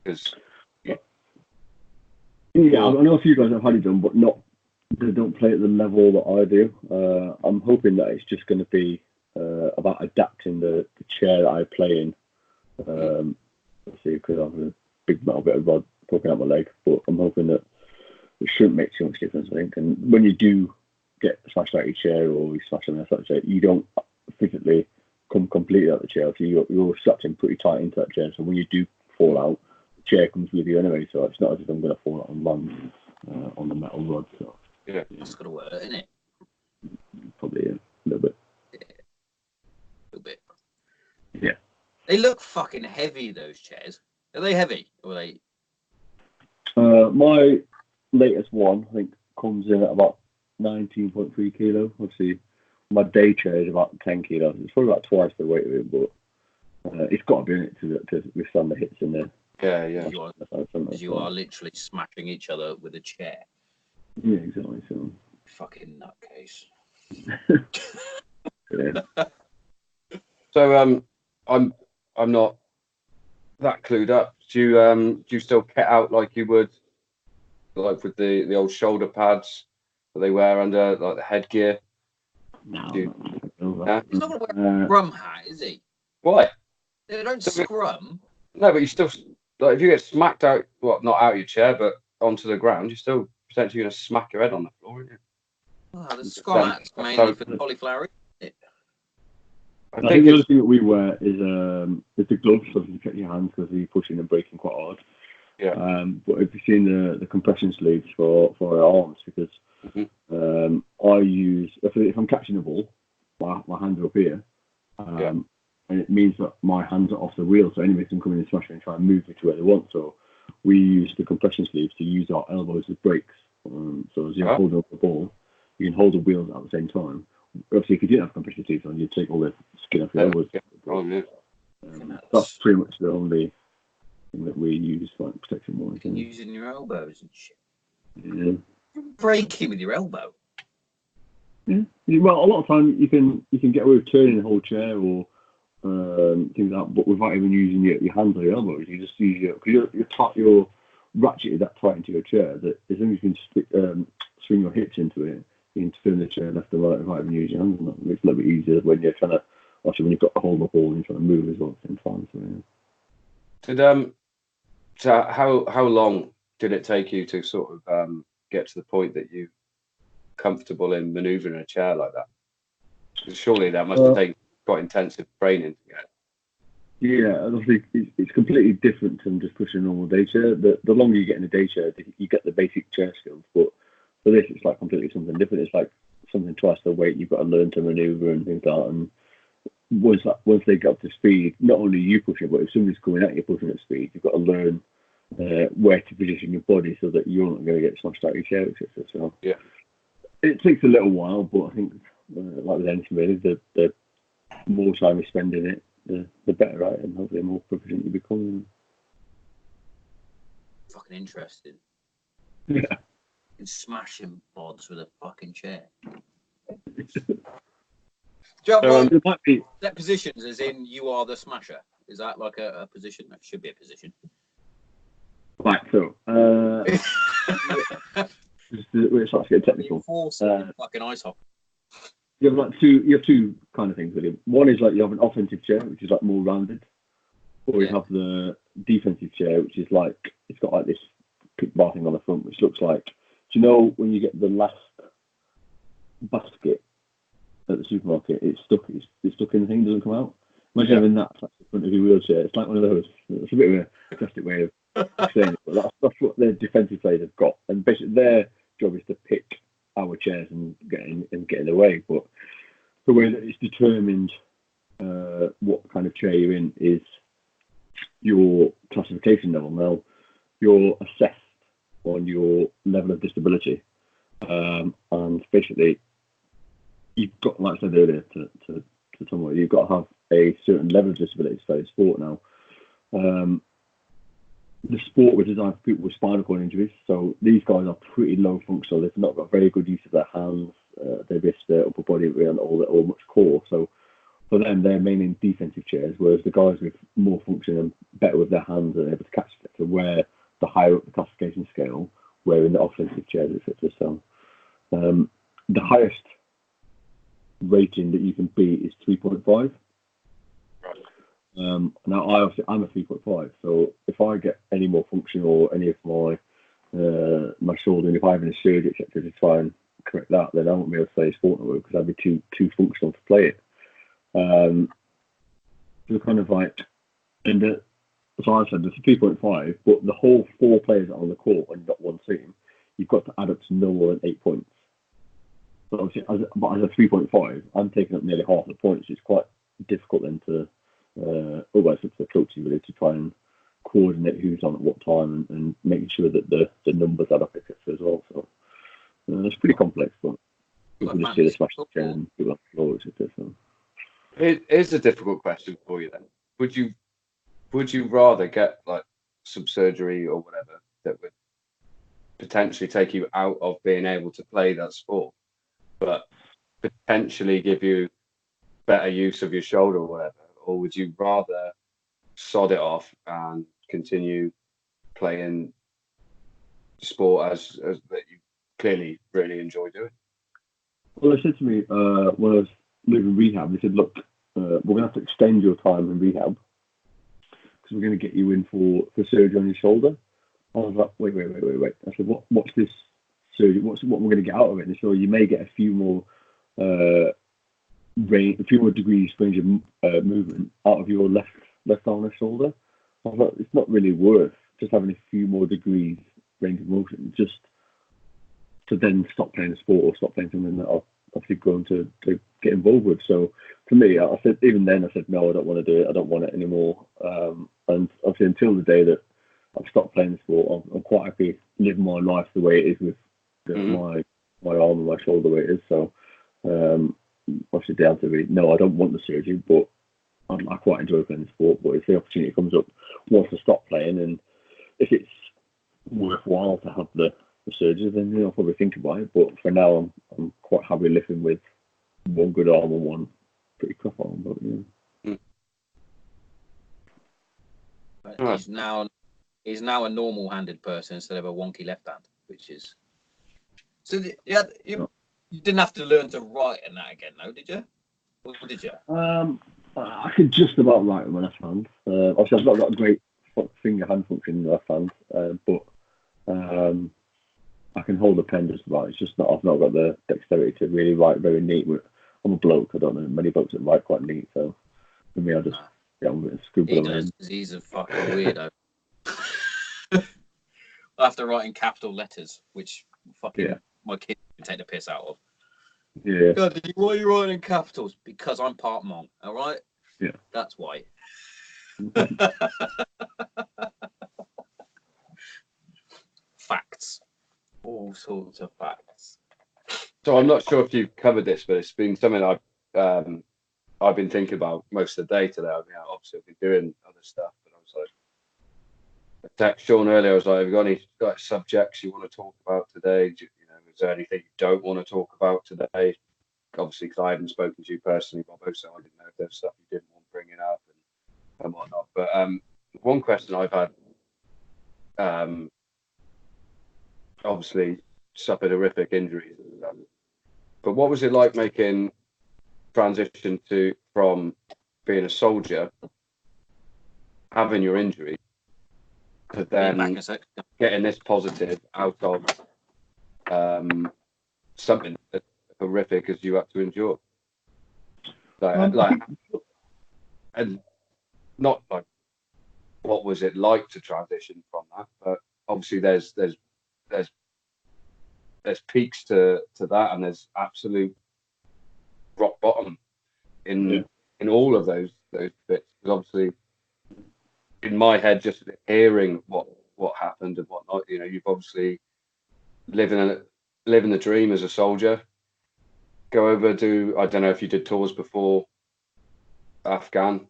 because I know a few guys have had it done, but they don't play at the level that I do. I'm hoping that it's just going to be about adapting the chair that I play in. Obviously, because I have a big metal bit of rod poking out my leg, but I'm hoping that it shouldn't make too much difference, I think. And when you do get smashed out of your chair or you smash something else out of the chair, you don't physically come completely out of the chair. So you're strapped in pretty tight into that chair. So when you do fall out, the chair comes with you anyway. So it's not as if I'm going to fall out and land on the metal rod. So yeah, it's got to work, isn't it? Probably a little bit. Yeah. A little bit. Yeah. They look fucking heavy, those chairs. Are they heavy? Or are they? My latest one, I think, comes in at about 19.3 kilo. Obviously, my day chair is about 10 kilos. It's probably about twice the weight of it, but it's got to be in it to withstand the hits in there. Yeah. You are literally smashing each other with a chair. Yeah, exactly. So. Fucking nutcase. Yeah. So I'm not that clued up. Do you still kit out like you would, like with the old shoulder pads that they wear under like the headgear? No, He's not going to wear a scrum hat, is he? Why? They don't scrum. No, but you still, like, if you get smacked out, well, not out of your chair, but onto the ground, you're still potentially going to smack your head on the floor, aren't you? Well, the scrum hat's mainly for cauliflower. I think the other thing that we wear is the gloves, so to protect your hands because you're pushing and braking quite hard. Yeah. But if you've seen the compression sleeves for our arms, because I use if I'm catching the ball, my hands are up here, and it means that my hands are off the wheel, so anybody can come in and smash me and try and move me to where they want. So we use the compression sleeves to use our elbows as brakes. So as you're holding up the ball, you can hold the wheels at the same time. Obviously, if you didn't have compression sleeves on, you'd take all the skin off your elbows. That's pretty much the only thing that we use for protection more. You can use it in your elbows and shit. Yeah. You're breaking with your elbow. Yeah. Well, a lot of time you can get away with turning the whole chair or things like that, but without even using your hands or your elbows. You just use your ratchet is that tight into your chair that as long as you can swing your hips into it, you can turn the chair left and right without even using your hands. It makes it a little bit easier when you're trying to, also when you've got to hold the ball and you're trying to move as well at the same time. So, yeah. So how long did it take you to sort of get to the point that you comfortable in manoeuvring a chair like that? Because surely that must have taken quite intensive training to get. Yeah, obviously it's completely different from just pushing a normal day chair. The longer you get in a day chair, you get the basic chair skills, but for this it's like completely something different. It's like something twice the weight. You've got to learn to manoeuvre and things like that. And once they get up to speed, not only you push it, but if somebody's coming at you pushing at speed, you've got to learn where to position your body so that you're not going to get smashed out of your chair, etc. So yeah, it takes a little while, but I think like with anything really, the more time you spend in it, the better, right? And hopefully the more proficient you become. Fucking interesting. Yeah. And smashing bods with a fucking chair. It might be that positions as in you are the smasher. Is that like a position? That should be a position. Right, so it starts to get technical. Fucking ice hockey. You have two kind of things really. One is like you have an offensive chair, which is like more rounded, or you have the defensive chair, which is like it's got like this pick bar thing on the front, which looks like. Do you know when you get the last basket at the supermarket, it's stuck in the thing, doesn't come out? Imagine having that in front of your wheelchair. It's like one of those. It's a bit of a drastic way of saying it, but that's what the defensive players have got, and basically their job is to pick our chairs and get in the way. But the way that it's determined what kind of chair you're in is your classification level. Now you're assessed on your level of disability, and basically you've got, like I said earlier to Tommo, you've got to have a certain level of disability to play sport now. The sport was designed for people with spinal cord injuries, so these guys are pretty low functional. They've not got very good use of their hands. They've missed their upper body and all much core. So for them, they're mainly in defensive chairs, whereas the guys with more function and better with their hands are able to catch it. So where the higher up the classification scale, we're in the offensive chairs, etc. So the highest rating that you can beat is 3.5. Now I'm a 3.5, so if I get any more function or any of my shoulder, and if I have any surgery, etc., to try and correct that, then I won't be able to play sport network because I'd be too functional to play it. So kind of like, so I said there's 3.5, but the whole 4 players on the court and not one team, you've got to add up to no more than 8 points. So obviously, as a 3.5, I'm taking up nearly half the points. It's quite difficult then to. Otherwise, it's the coaching really to try and coordinate who's on at what time and making sure that the numbers add up, etc. as well. So it's pretty complex, but you can just see the smash chair and people have floor, etc. So here's a difficult question for you then. Would you rather get like some surgery or whatever that would potentially take you out of being able to play that sport, but potentially give you better use of your shoulder or whatever? Or would you rather sod it off and continue playing sport as that you clearly really enjoy doing? Well, they said to me when I was leaving rehab, they said, look, we're going to have to extend your time in rehab because we're going to get you in for surgery on your shoulder. I was like, wait. I said, what's this surgery? What we're going to get out of it? And so you may get a few more degrees range of movement out of your left arm and shoulder. I was like, it's not really worth just having a few more degrees range of motion just to then stop playing a sport or stop playing something that I've obviously grown to get involved with. So to me, I said, even then, I said, no, I don't want to do it. I don't want it anymore. And obviously until the day that I've stopped playing the sport, I'm quite happy living my life the way it is with my arm and my shoulder the way it is. So obviously the answer is no, I don't want the surgery, but I quite enjoy playing the sport. But if the opportunity comes up once I stop playing, and if it's worthwhile to have the surgery, then I'll probably think about it. But for now, I'm quite happy living with one good arm and one pretty crap arm. But But he's now a normal-handed person instead of a wonky left hand, which is. So you didn't have to learn to write in that again, though, did you? Or did you? I could just about write with my left hand. Obviously, I've not got a great finger-hand function in the left hand, but I can hold a pen just about. It's just I've not got the dexterity to really write very neat. I'm a bloke. I don't know many blokes that write quite neat. So for me, I just get on with it, scribble He on does, it. because he's a fucking weirdo. I have to write in capital letters, which fucking my kids can take the piss out of. Yeah. God, why are you writing in capitals? Because I'm part Hmong, all right? Yeah. That's why. Facts. All sorts of facts. So I'm not sure if you've covered this, but it's been something I've been thinking about most of the day today. I mean, obviously I've been doing other stuff, but I was like, I texted Sean earlier. I was like, have you got any subjects you want to talk about today? Is there anything you don't want to talk about today? Obviously, because I haven't spoken to you personally, Robbo, so I didn't know if there's stuff you didn't want bringing up and whatnot. But one question I've had, obviously suffered horrific injuries, but what was it like making transition from being a soldier, having your injury, to then getting this positive out of something as horrific as you had to endure? And not like what was it like to transition from that, but obviously there's peaks to that, and there's absolute rock bottom in all of those bits. Because obviously in my head, just hearing what happened and whatnot, you've obviously living the dream as a soldier, go over to, I don't know if you did tours before Afghan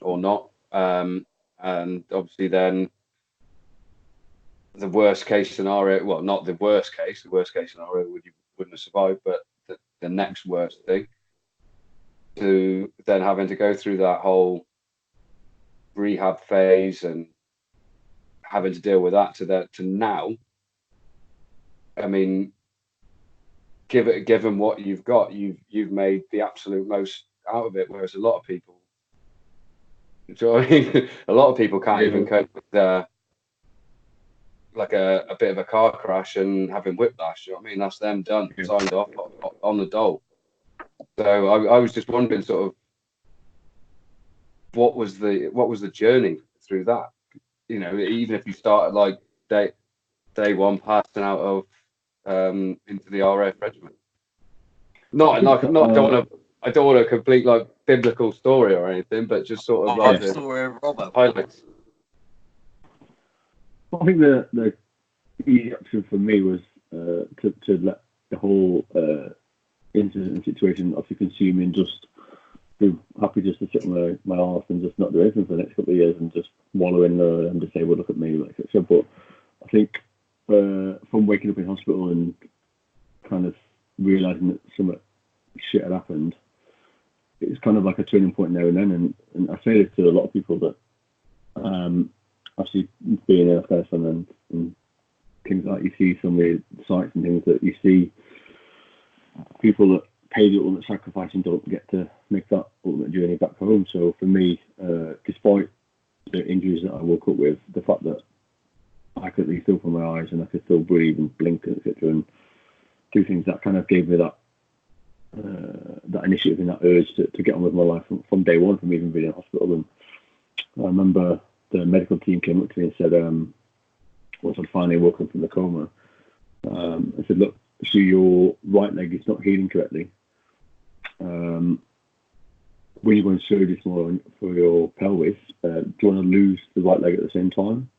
or not. And obviously then the worst case scenario, well, not the worst case scenario you wouldn't have survived, but the next worst thing, to then having to go through that whole rehab phase and having to deal with that to now. I mean, given what you've got, you've made the absolute most out of it, whereas a lot of people, do you know what I mean? A lot of people can't even cope with like a bit of a car crash and having whiplash. You know what I mean? That's them done, signed off on the dole. So I was just wondering, sort of, what was the journey through that? You know, even if you started like day one, passing out of into the RAF Regiment. I don't want a complete like biblical story or anything, but just sort of like the story of Robbo. Highlights. I think the easy option for me was to let the whole incident and situation obviously consume and just be happy just to sit on my arse and just not do anything for the next couple of years and just wallow in there and just say, well, look at me, like so. But I think from waking up in hospital and kind of realising that some shit had happened, it was kind of like a turning point there and then. And I say this to a lot of people that actually being in Afghanistan and things like you see some of the sites and things that you see people that pay the ultimate sacrifice and don't get to make that ultimate journey back home. So for me, despite the injuries that I woke up with, the fact that I could at least open my eyes and I could still breathe and blink and etc. and do things, that kind of gave me that initiative and that urge to get on with my life from day one, from even being in hospital. And I remember the medical team came up to me and said, once I'd finally woken from the coma, I said, look, so your right leg is not healing correctly. When you're going surgery tomorrow for your pelvis, do you want to lose the right leg at the same time?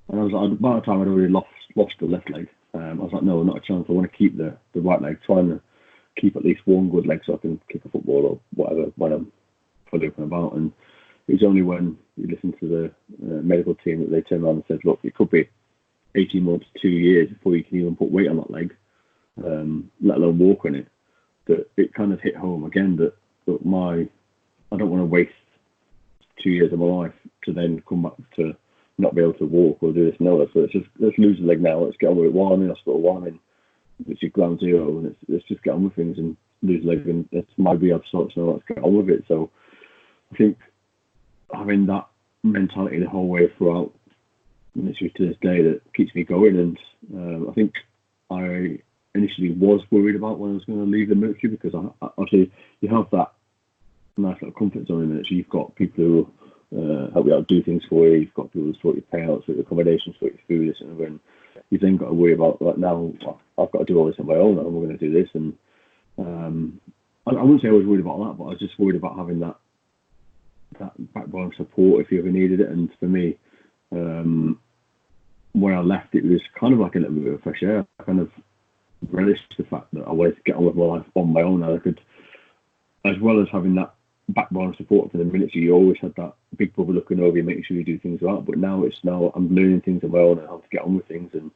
And I was like, by the time I'd already lost the left leg, I was like, no, not a chance. I want to keep the right leg, trying to keep at least one good leg so I can kick a football or whatever when I'm fully up and about. And it was only when you listen to the medical team that they turned around and said, look, it could be 18 months, 2 years before you can even put weight on that leg, let alone walk on it, that it kind of hit home again that I don't want to waste 2 years of my life to then come back to not be able to walk or do this and that. So let's lose the leg now. Let's get on with it while I'm in hospital, while I'm in, which is ground zero, and let's just get on with things and lose the leg. And that's my rehab sort, so let's get on with it. So I think having that mentality the whole way throughout, literally to this day, that keeps me going. And I think I initially was worried about when I was going to leave the military, because obviously you have that nice little comfort zone in the military. You've got people who help you out, do things for you. You've got people who sort your payouts, sort your accommodation, sort your food, this and that. And you've then got to worry about, like, now I've got to do all this on my own, and we're going to do this. And I wouldn't say I was worried about that, but I was just worried about having that backbone support if you ever needed it. And for me, when I left, it was kind of like a little bit of fresh air. I kind of relished the fact that I wanted to get on with my life on my own, and I could, as well as having that backbone support for the military, you always had that big brother looking over you, making sure you do things right. But now I'm learning things on my own and how to get on with things, and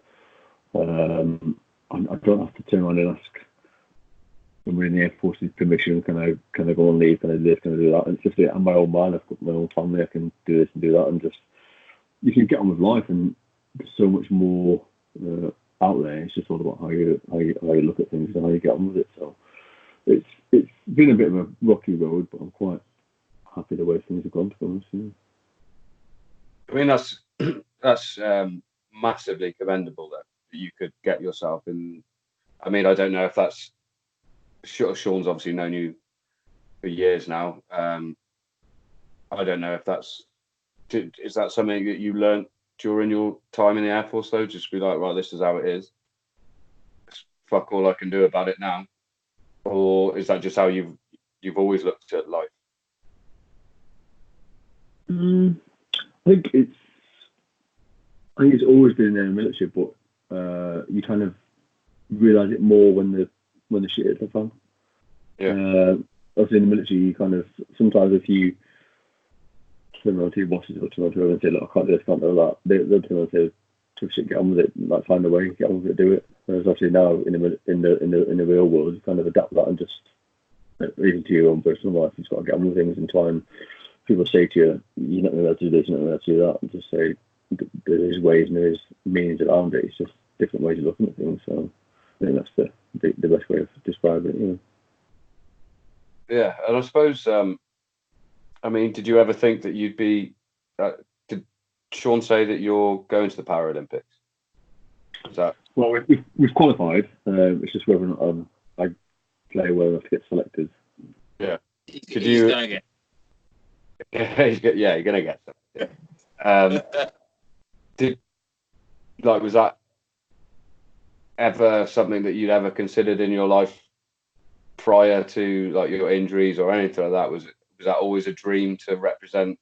I don't have to turn around and ask when we're in the Air Force's permission, can I go on leave, can I do this, can I do that? And it's just I'm my own man, I've got my own family, I can do this and do that, and just you can get on with life. And there's so much more out there. It's just all about how you look at things and how you get on with it. So it's been a bit of a rocky road, but I'm quite happy the way things have gone, to be honest. Yeah. I mean, that's massively commendable that you could get yourself in. I mean, I don't know if that's Sean's obviously known you for years now. I don't know if is that something that you learned during your time in the Air Force, though? Just be like, right, this is how it is. Fuck all I can do about it now. Or is that just how you've always looked at life? I think it's always been in the military, but you kind of realise it more when the shit hits the fan. Yeah. Obviously, in the military, you kind of sometimes if you turn around to your bosses or turn around to them and say, "Look, I can't do this, can't do that," they'll turn around and say, "Tough shit, get on with it. Like find a way, get on with it, do it." Whereas obviously now in the real world, you kind of adapt that and just even to your own personal life, you've got to get on with things and try and. People say to you, "You're not going to be able to do this, you're not going to be able to do that," and just say there's ways and there's meanings around it. It's just different ways of looking at things. So I think that's the best way of describing it. You know? Yeah, and I suppose, I mean, did you ever think that you'd be? Did Sean say that you're going to the Paralympics? Is that? Well, we've qualified. It's just whether or not I play well enough to get selected. Yeah. He's going to get. You're going to get that. Yeah. Was that ever something that you'd ever considered in your life prior to like your injuries or anything like that? Was that always a dream to represent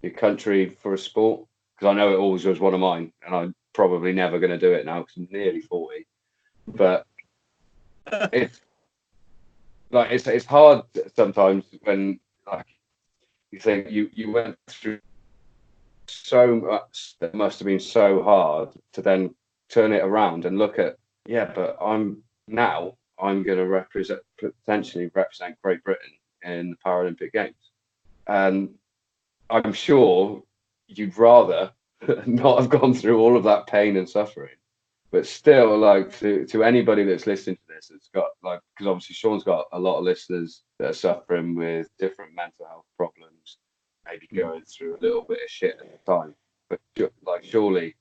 your country for a sport? Because I know it always was one of mine, and I'm probably never going to do it now because I'm nearly 40. But it's hard sometimes when like you think you went through so much that must have been so hard to then turn it around and look at, but I'm going to potentially represent Great Britain in the Paralympic Games. And I'm sure you'd rather not have gone through all of that pain and suffering. But still, like to anybody that's listening to this, it's got like, because obviously Sean's got a lot of listeners that are suffering with different mental health problems, maybe going through a little bit of shit at the time. But like, surely,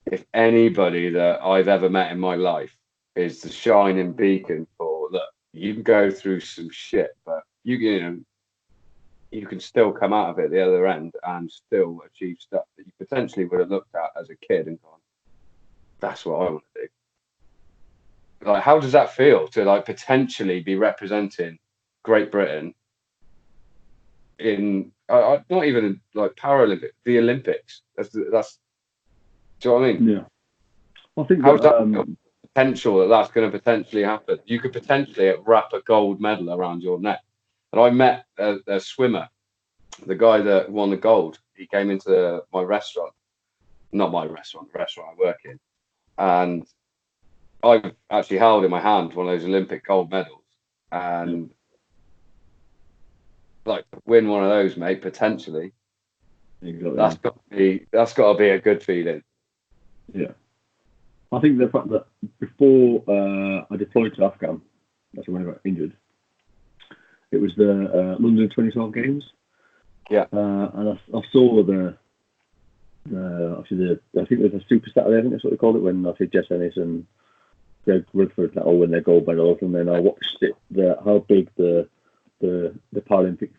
if anybody that I've ever met in my life is the shining beacon for, look, you can go through some shit, but you can still come out of it the other end and still achieve stuff that you potentially would have looked at as a kid and gone, that's what I want to do. Like, how does that feel to like potentially be representing Great Britain in not even like Paralympic, the Olympics? That's. Do you know what I mean? Yeah. I think how's that potential that's going to potentially happen? You could potentially wrap a gold medal around your neck. And I met a swimmer, the guy that won the gold. He came into my restaurant, not my restaurant, the restaurant I work in. And I've actually held in my hand one of those Olympic gold medals, and like win one of those, mate, potentially. Exactly. That's got to be a good feeling. Yeah, I think the fact that before I deployed to Afghan, that's when I got injured. It was the London 2012 Games. Yeah, and I saw actually I think it was a Super Saturday, I think that's what they called it, when I think Jess Ennis and Greg Rutherford all win their gold medals, and then I watched how big the Paralympics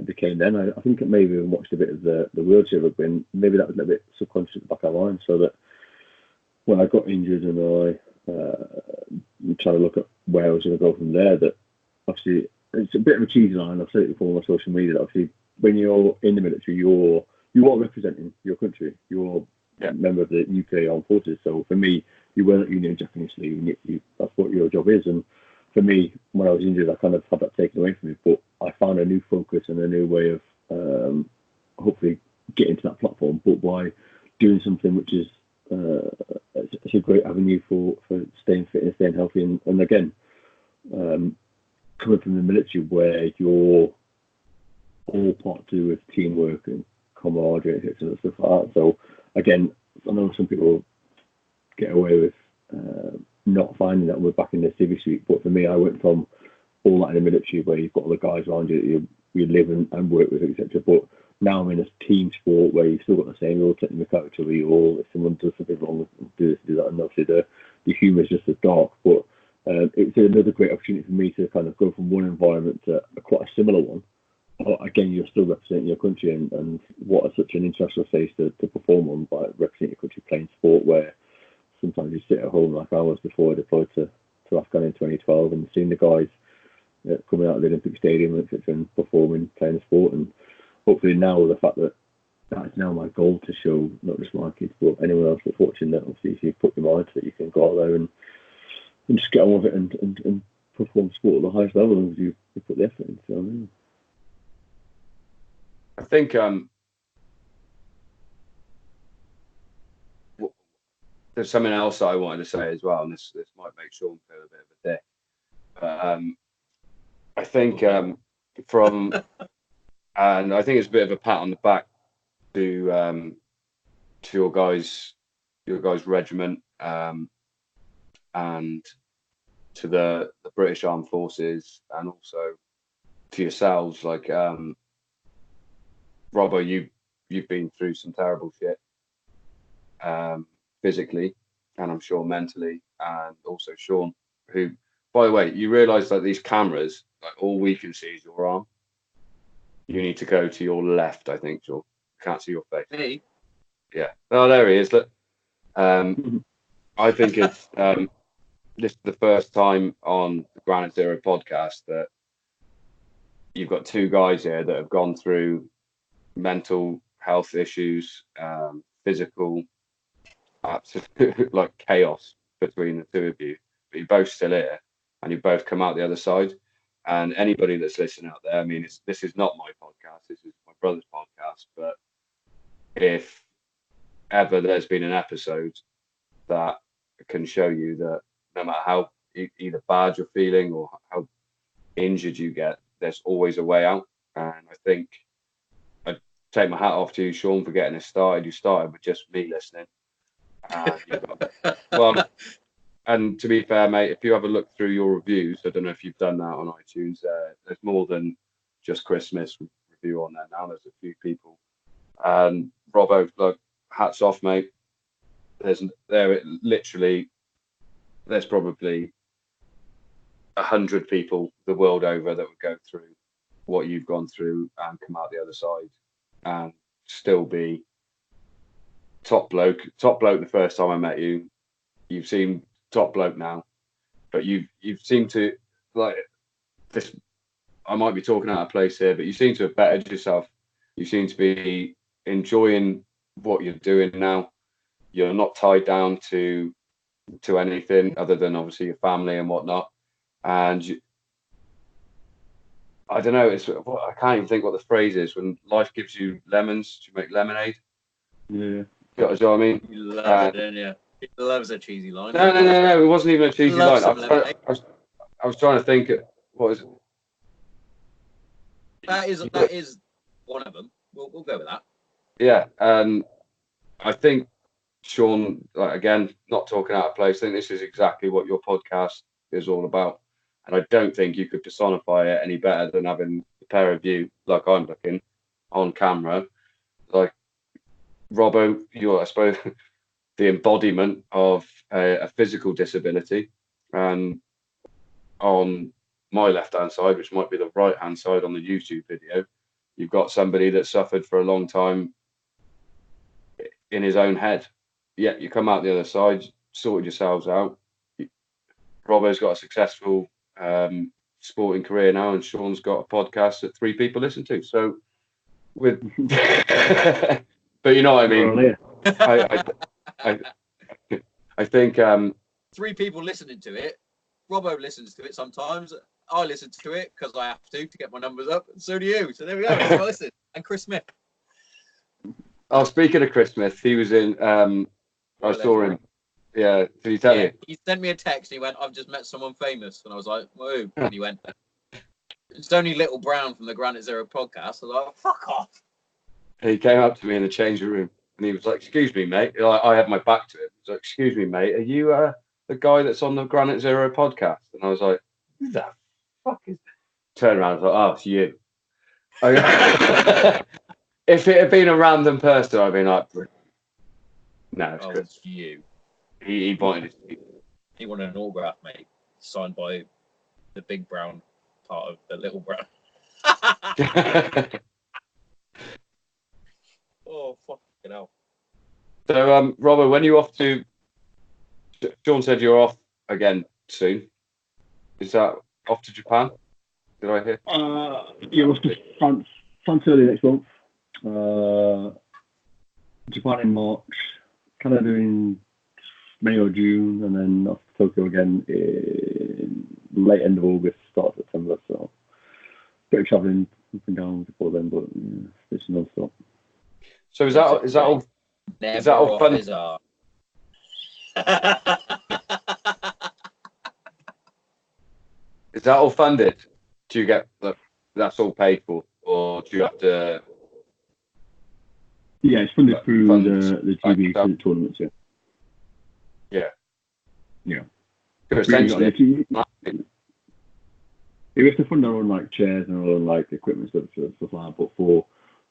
became then. I think it maybe even watched a bit of the wheelchair rugby, and maybe that was a little bit subconscious at the back of my mind, so that when I got injured and I trying to look at where I was going to go from there, that obviously it's a bit of a cheesy line, I've said it before on my social media, that obviously when you're in the military, you are representing your country. You're a member of the UK Armed Forces. So for me, you wear that Union Jack in your sleeve, and that's what your job is. And for me, when I was injured, I kind of had that taken away from me. But I found a new focus and a new way of hopefully getting to that platform, but by doing something which is it's a great avenue for staying fit and staying healthy. And again, coming from the military where you're all part to do with teamwork and camaraderie and stuff like that. So again, I know some people get away with not finding that we're back in the civvy suite, but for me, I went from all that in the military where you've got all the guys around you that you live and work with, etc. But now I'm in a team sport where you've still got the same, you're all taking the character where you all, if someone does something wrong, do this, do that, and obviously the humour is just as dark, but it's another great opportunity for me to kind of go from one environment to quite a similar one. Again, you're still representing your country, and what a, such an international stage to perform on by representing your country playing sport, where sometimes you sit at home like I was before I deployed to Afghanistan in 2012, and seeing the guys coming out of the Olympic Stadium, etc., and performing, playing sport. And hopefully now the fact that is now my goal to show not just my kids but anyone else that's watching, that obviously if you put your mind to it, you can go out there and just get on with it and perform sport at the highest level as you put the effort into. So, yeah. I think there's something else that I wanted to say as well, and this might make Sean feel a bit of a dick. But I think and I think it's a bit of a pat on the back to your guys' regiment, and to the British Armed Forces, and also to yourselves. Like, Robbo, you've been through some terrible shit, physically, and I'm sure mentally, and also Sean, who, by the way, you realise that these cameras, like, all we can see is your arm. You need to go to your left, I think, Sean. Can't see your face. Me? Yeah. Oh, there he is. Look. I think it's this is the first time on the Granite Zero podcast that you've got two guys here that have gone through mental health issues, physical, absolute like chaos between the two of you. But you're both still here, and you both come out the other side. And anybody that's listening out there, I mean, this is not my podcast. This is my brother's podcast. But if ever there's been an episode that can show you that no matter how either bad you're feeling or how injured you get, there's always a way out. And I think I take my hat off to you, Sean, for getting us started. You started with just me listening. Well, and to be fair, mate, if you have a look through your reviews, I don't know if you've done that on iTunes, there's more than just Christmas review on there now. There's a few people. And Robbo, look, hats off, mate. There's probably 100 people the world over that would go through what you've gone through and come out the other side and still be top bloke the first time I met you. You've seen top bloke now, but you've seemed to, like, this, I might be talking out of place here, but you seem to have bettered yourself. You seem to be enjoying what you're doing now. You're not tied down to anything other than obviously your family and whatnot. And I don't know, I can't even think what the phrase is. When life gives you lemons, you make lemonade. Yeah. You know what I mean? You love it, don't you? He loves a cheesy line. No. It wasn't even a cheesy line. I was trying to think of, what is it? That is one of them. We'll go with that. Yeah. I think, Sean, like, again, not talking out of place, I think this is exactly what your podcast is all about. And I don't think you could personify it any better than having a pair of you, like I'm looking, on camera. Like, Robbo, you're, I suppose, the embodiment of a physical disability. And on my left-hand side, which might be the right-hand side on the YouTube video, you've got somebody that suffered for a long time in his own head. Yeah, you come out the other side, sorted yourselves out. Robbo's got a successful sporting career now, and Sean's got a podcast that 3 people listen to. So, but you know what I mean. I think 3 people listening to it. Robbo listens to it sometimes. I listen to it because I have to get my numbers up, and so do you. So there we go. Well, listen, and Chris Smith. Oh, speaking of Chris Smith, he was in. I saw him. Yeah, did he tell you? He sent me a text. And he went, "I've just met someone famous," and I was like, "Whoa!" And he went, "It's only Little Brown from the Granite Zero podcast." I was like, "Fuck off!" He came up to me in the changing room, and he was like, "Excuse me, mate." I had my back to him. He was like, "Excuse me, mate. Are you the guy that's on the Granite Zero podcast?" And I was like, "Who the fuck is?" Turned around, I was like, "Oh, it's you." If it had been a random person, I'd been like, "No, it's good." It's you. He wanted it. He wanted an autograph, mate, signed by the Big Brown part of the Little Brown. Oh, fucking hell. So, Robert, when are you off to? Sean said you're off again soon. Is that off to Japan? Did I hear? You're off to France early next month. Japan in March. Canada in May or June, and then off to Tokyo again in late end of August, start of September. So bit of travelling up and down before then, but it's non-stop. So is that all? Never is that all off fun? his arse. Is that all funded? Do you get that's all paid for, or do you have to? Yeah, it's funded through the GB tournaments. Yeah. So essentially, we have to fund our own like chairs and our own like equipment stuff like that. But for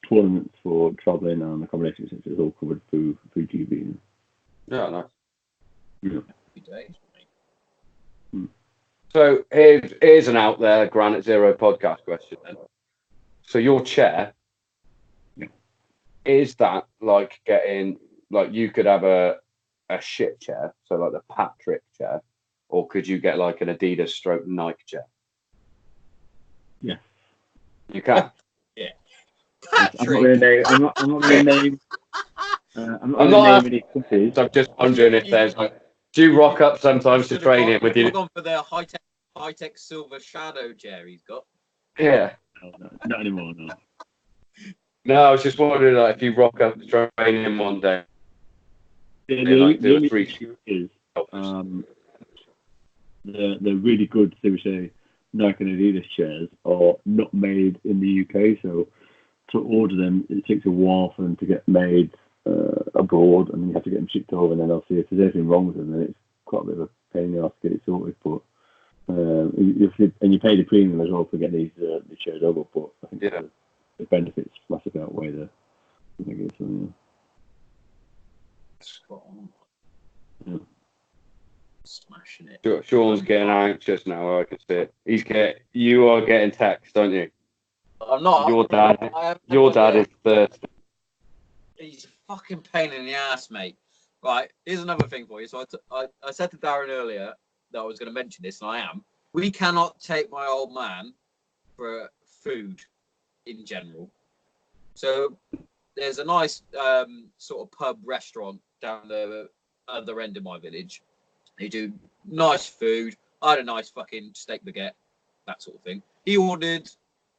tournaments, for travelling and accommodation, it's all covered through GB. Yeah, nice. Yeah. So here's an out there Granite Zero podcast question then. So your chair, is that like getting like you could have a shit chair, so like the Patrick chair, or could you get like an Adidas stroke Nike chair? Yeah. You can. Yeah. I'm not going to name. I'm not going to name. I'm not going to name any companies. I'm just wondering if there's like, do you rock up sometimes to training with you? Gone for the high-tech silver shadow chair he's got. Yeah. No, not anymore. No. No, I was just wondering like if you rock up to training one day. The only issue is the really good, so we say, Nike and Adidas chairs are not made in the UK, so to order them, it takes a while for them to get made abroad, and then you have to get them shipped over, and then I'll see if there's anything wrong with them, then it's quite a bit of a pain in the ass to get it sorted, but and you pay the premium as well for getting the chairs over, but I think the benefits massively outweigh the negatives. Spot on. Yeah. Smashing it. Sean's getting anxious now. I can see it. You are getting text, don't you? I'm not. Your dad is thirsty. He's a fucking pain in the ass, mate. Right, here's another thing for you. So I said to Darren earlier that I was going to mention this, and I am. We cannot take my old man for food in general. So there's a nice sort of pub restaurant down the other end of my village. They do nice food. I had a nice fucking steak baguette, that sort of thing. He ordered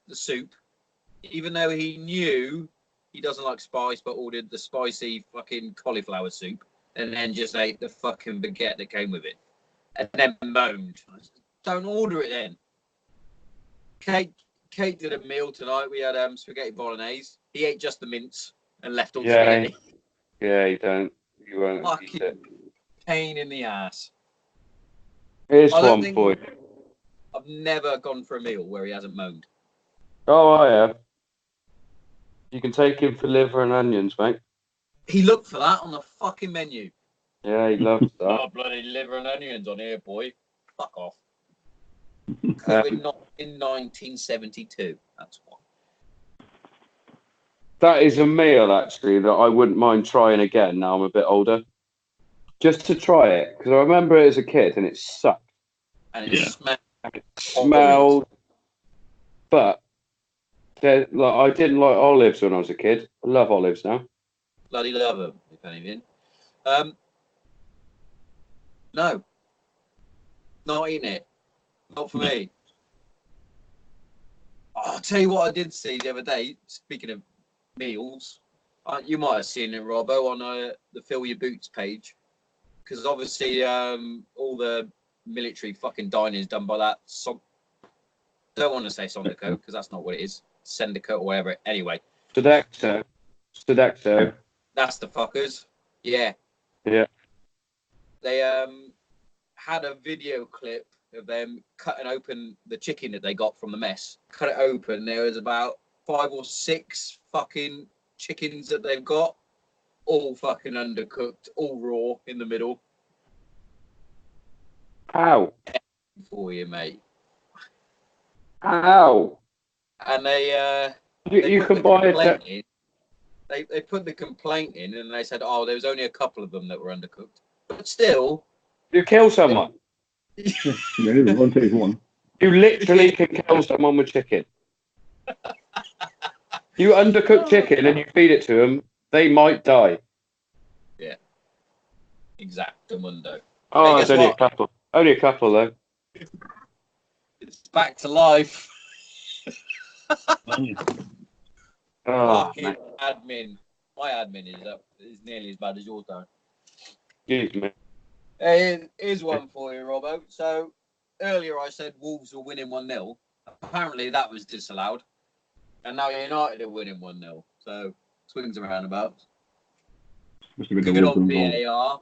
the soup, even though he knew he doesn't like spice, but ordered the spicy fucking cauliflower soup, and then just ate the fucking baguette that came with it, and then moaned. I said, don't order it then. Kate did a meal tonight. We had spaghetti bolognese. He ate just the mince and left all the spaghetti. Yeah, you won't fucking eat it. Pain in the ass. Here's one for you. I've never gone for a meal where he hasn't moaned. Oh, I have. You can take him for liver and onions, mate. He looked for that on the fucking menu. Yeah, he loves that. Oh, bloody liver and onions on here, boy. Fuck off. We're not in 1972. That's why. That is a meal, actually, that I wouldn't mind trying again now I'm a bit older. Just to try it, because I remember it as a kid and it sucked. And it smelled. But I didn't like olives when I was a kid. I love olives now. Bloody love them, if anything. No. Not eating it. Not for me. I'll tell you what I did see the other day, speaking of meals. You might have seen it, Robbo, on the Fill Your Boots page. Because obviously all the military fucking dining is done by that. Don't want to say Sondico, because that's not what it is. Sendico or whatever. Anyway. Sodexo. That's the fuckers. Yeah. Yeah. They had a video clip of them cutting open the chicken that they got from the mess. Cut it open. There was about 5 or 6 fucking chickens that they've got. All fucking undercooked, all raw in the middle. Ow. For you, mate. Ow. And they you can buy it. They put the complaint in and they said, oh, there was only a couple of them that were undercooked. But still. You kill someone. One takes one. You literally can kill someone with chicken. You undercook chicken and you feed it to them, they might die. Yeah. Exactamundo. Oh, it's only a couple. Only a couple, though. It's back to life. Oh, Fucking admin. My admin is nearly as bad as yours, Darren. excuse me. Here's one for you, Robbo. So earlier I said Wolves were winning 1-0. Apparently that was disallowed. And now United are winning 1-0. So swings and roundabouts. Good on VAR.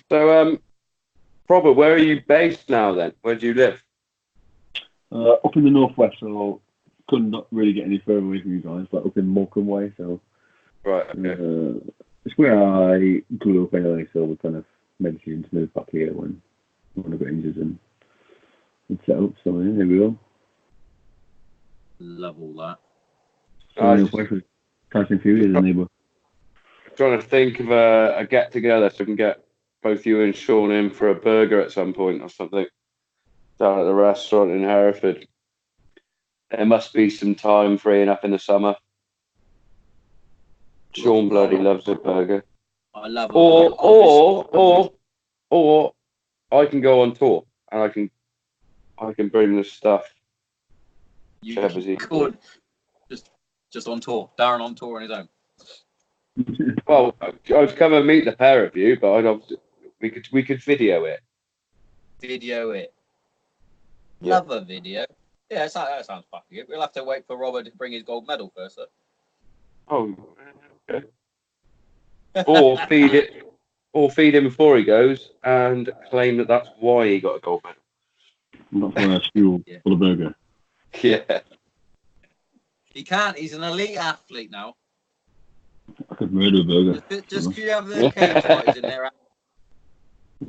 So, Robert, where are you based now then? Where do you live? Up in the northwest, so couldn't not really get any further away from you guys, but up in Morecambe way, so Right, okay. it's where I grew up anyway, so we kind of made a decision to move back here when I got injured and set up, so yeah, here we go. Love all that. Fast and Furious, and they were Trying to think of a get together so we can get both you and Sean in for a burger at some point or something down at the restaurant in Hereford. There must be some time freeing up in the summer. Sean bloody loves a burger. I love Or I can go on tour and I can bring the stuff. You could just on tour. Darren on tour on his own. Well, I'd come and meet the pair of you, but we could video it. Video it. Yeah. Love a video. Yeah, that sounds fucking good. We'll have to wait for Robert to bring his gold medal first, though. Oh, okay. Or feed him before he goes and claim that that's why he got a gold medal. That's why I fuel for the burger. Yeah. He can't. He's an elite athlete now. I could murder a burger. Just you have the cage fighters in there.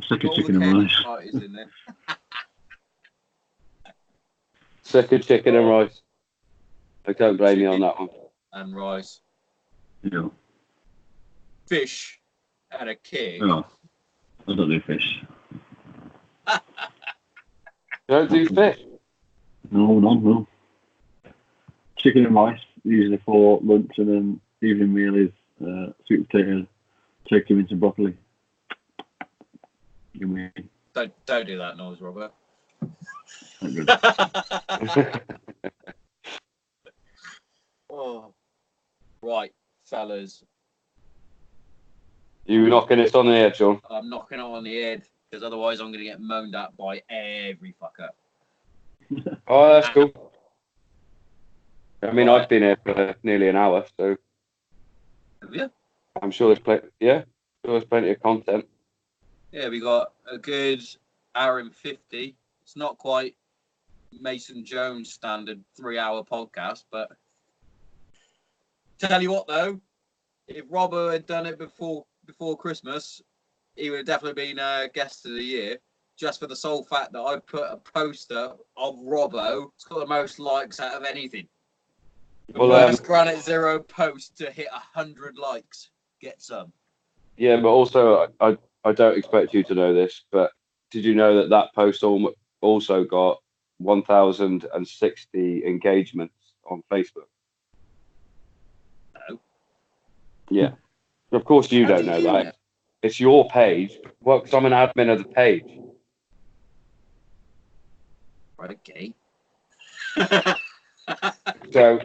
Sick of chicken and rice. Fighters in there. Sick of chicken and rice. I don't blame you on that one. And rice. Yeah. Fish and a king. Oh, I don't do fish. Don't do fish? No. Chicken and rice, usually for lunch, and then evening meal is sweet potato, turkey mince and broccoli. Yummy. Don't do that noise, Robert. Not good. Oh, right, fellas. You knocking it on the head, Sean? I'm knocking it on the head because otherwise I'm going to get moaned at by every fucker. Oh, that's cool. I mean, Right. I've been here for nearly an hour, so Have you? I'm sure there's plenty. Yeah, sure there's plenty of content. Yeah, we got a good hour and 50. It's not quite Mason Jones standard 3-hour podcast, but tell you what though, if Robbo had done it before Christmas, he would have definitely been a guest of the year. Just for the sole fact that I put a poster of Robbo. It's got the most likes out of anything. The first Granite Zero post to hit 100 likes. Get some. Yeah, but also I don't expect you to know this, but did you know that post also got 1,060 engagements on Facebook? No. Yeah. Of course you don't know that. It's your page. Well, because I'm an admin of the page. Right, okay. So,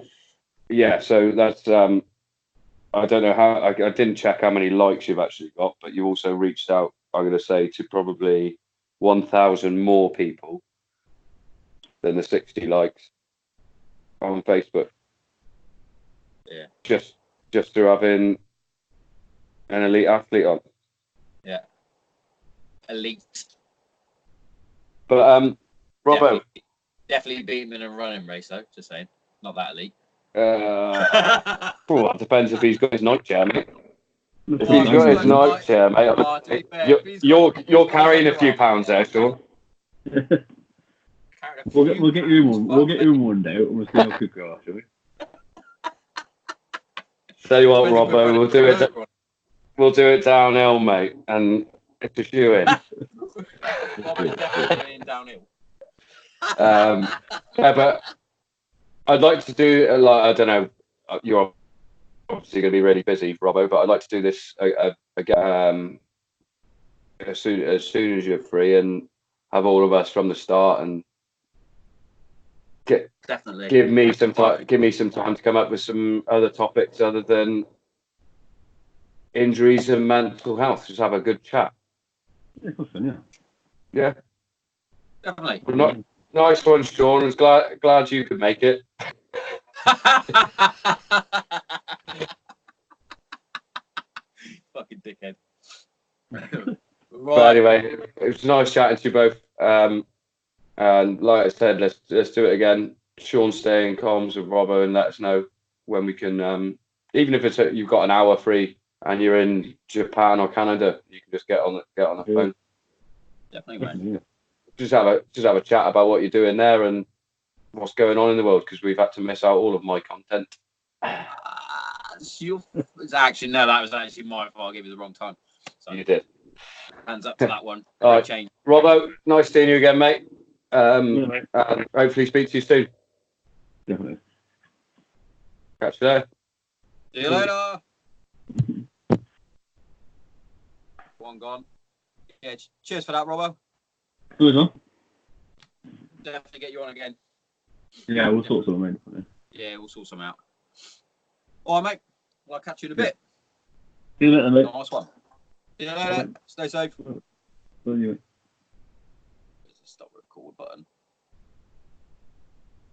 yeah, so that's, I don't know how, I didn't check how many likes you've actually got, but you also reached out, I'm going to say, to probably 1,000 more people than the 60 likes on Facebook. Yeah. Just through having an elite athlete on. Yeah. Elite. But, Robbo. Definitely beat him in a running race, though, just saying. Not that elite. It depends if he's got his night chair, mate. If he's got his night chair, mate, you're carrying a few pounds there, Sean. We'll get you in one. We'll get you in one day, and we'll see how good you are, shall we? Tell you what, Robbo, we'll do it downhill, mate, and it's a shoe in. Downhill. Yeah, but I'd like to do I don't know. You're obviously going to be really busy, Robbo, but I'd like to do this again. as soon as you're free, and have all of us from the start, and Definitely give me some time to come up with some other topics other than injuries and mental health. Just have a good chat. Yeah, of course, yeah. Yeah. definitely. Well, nice one, Sean. I was glad you could make it. Fucking dickhead. But Right. anyway, it was nice chatting to you both. And like I said, let's do it again. Sean, stay in comms with Robbo and let us know when we can. Even if you've got an hour free and you're in Japan or Canada, you can just get on the phone. Definitely, mate. Yeah. Just have a chat about what you're doing there and what's going on in the world, because we've had to miss out all of my content. It's actually no, that was actually my fault. I gave you the wrong time. So You did. hands up to that one. All right. Change. Robbo, nice seeing you again, mate. Yeah, mate. And hopefully speak to you soon. Definitely. Catch you there. See you later. One gone. Yeah. Cheers for that, Robbo. Good one. Definitely get you on again. Yeah, we'll sort something, mate. Yeah, we'll sort some out. All right, mate. Well, I'll catch you in a bit. See you later, mate. Nice one. See you later. Stay safe. See you.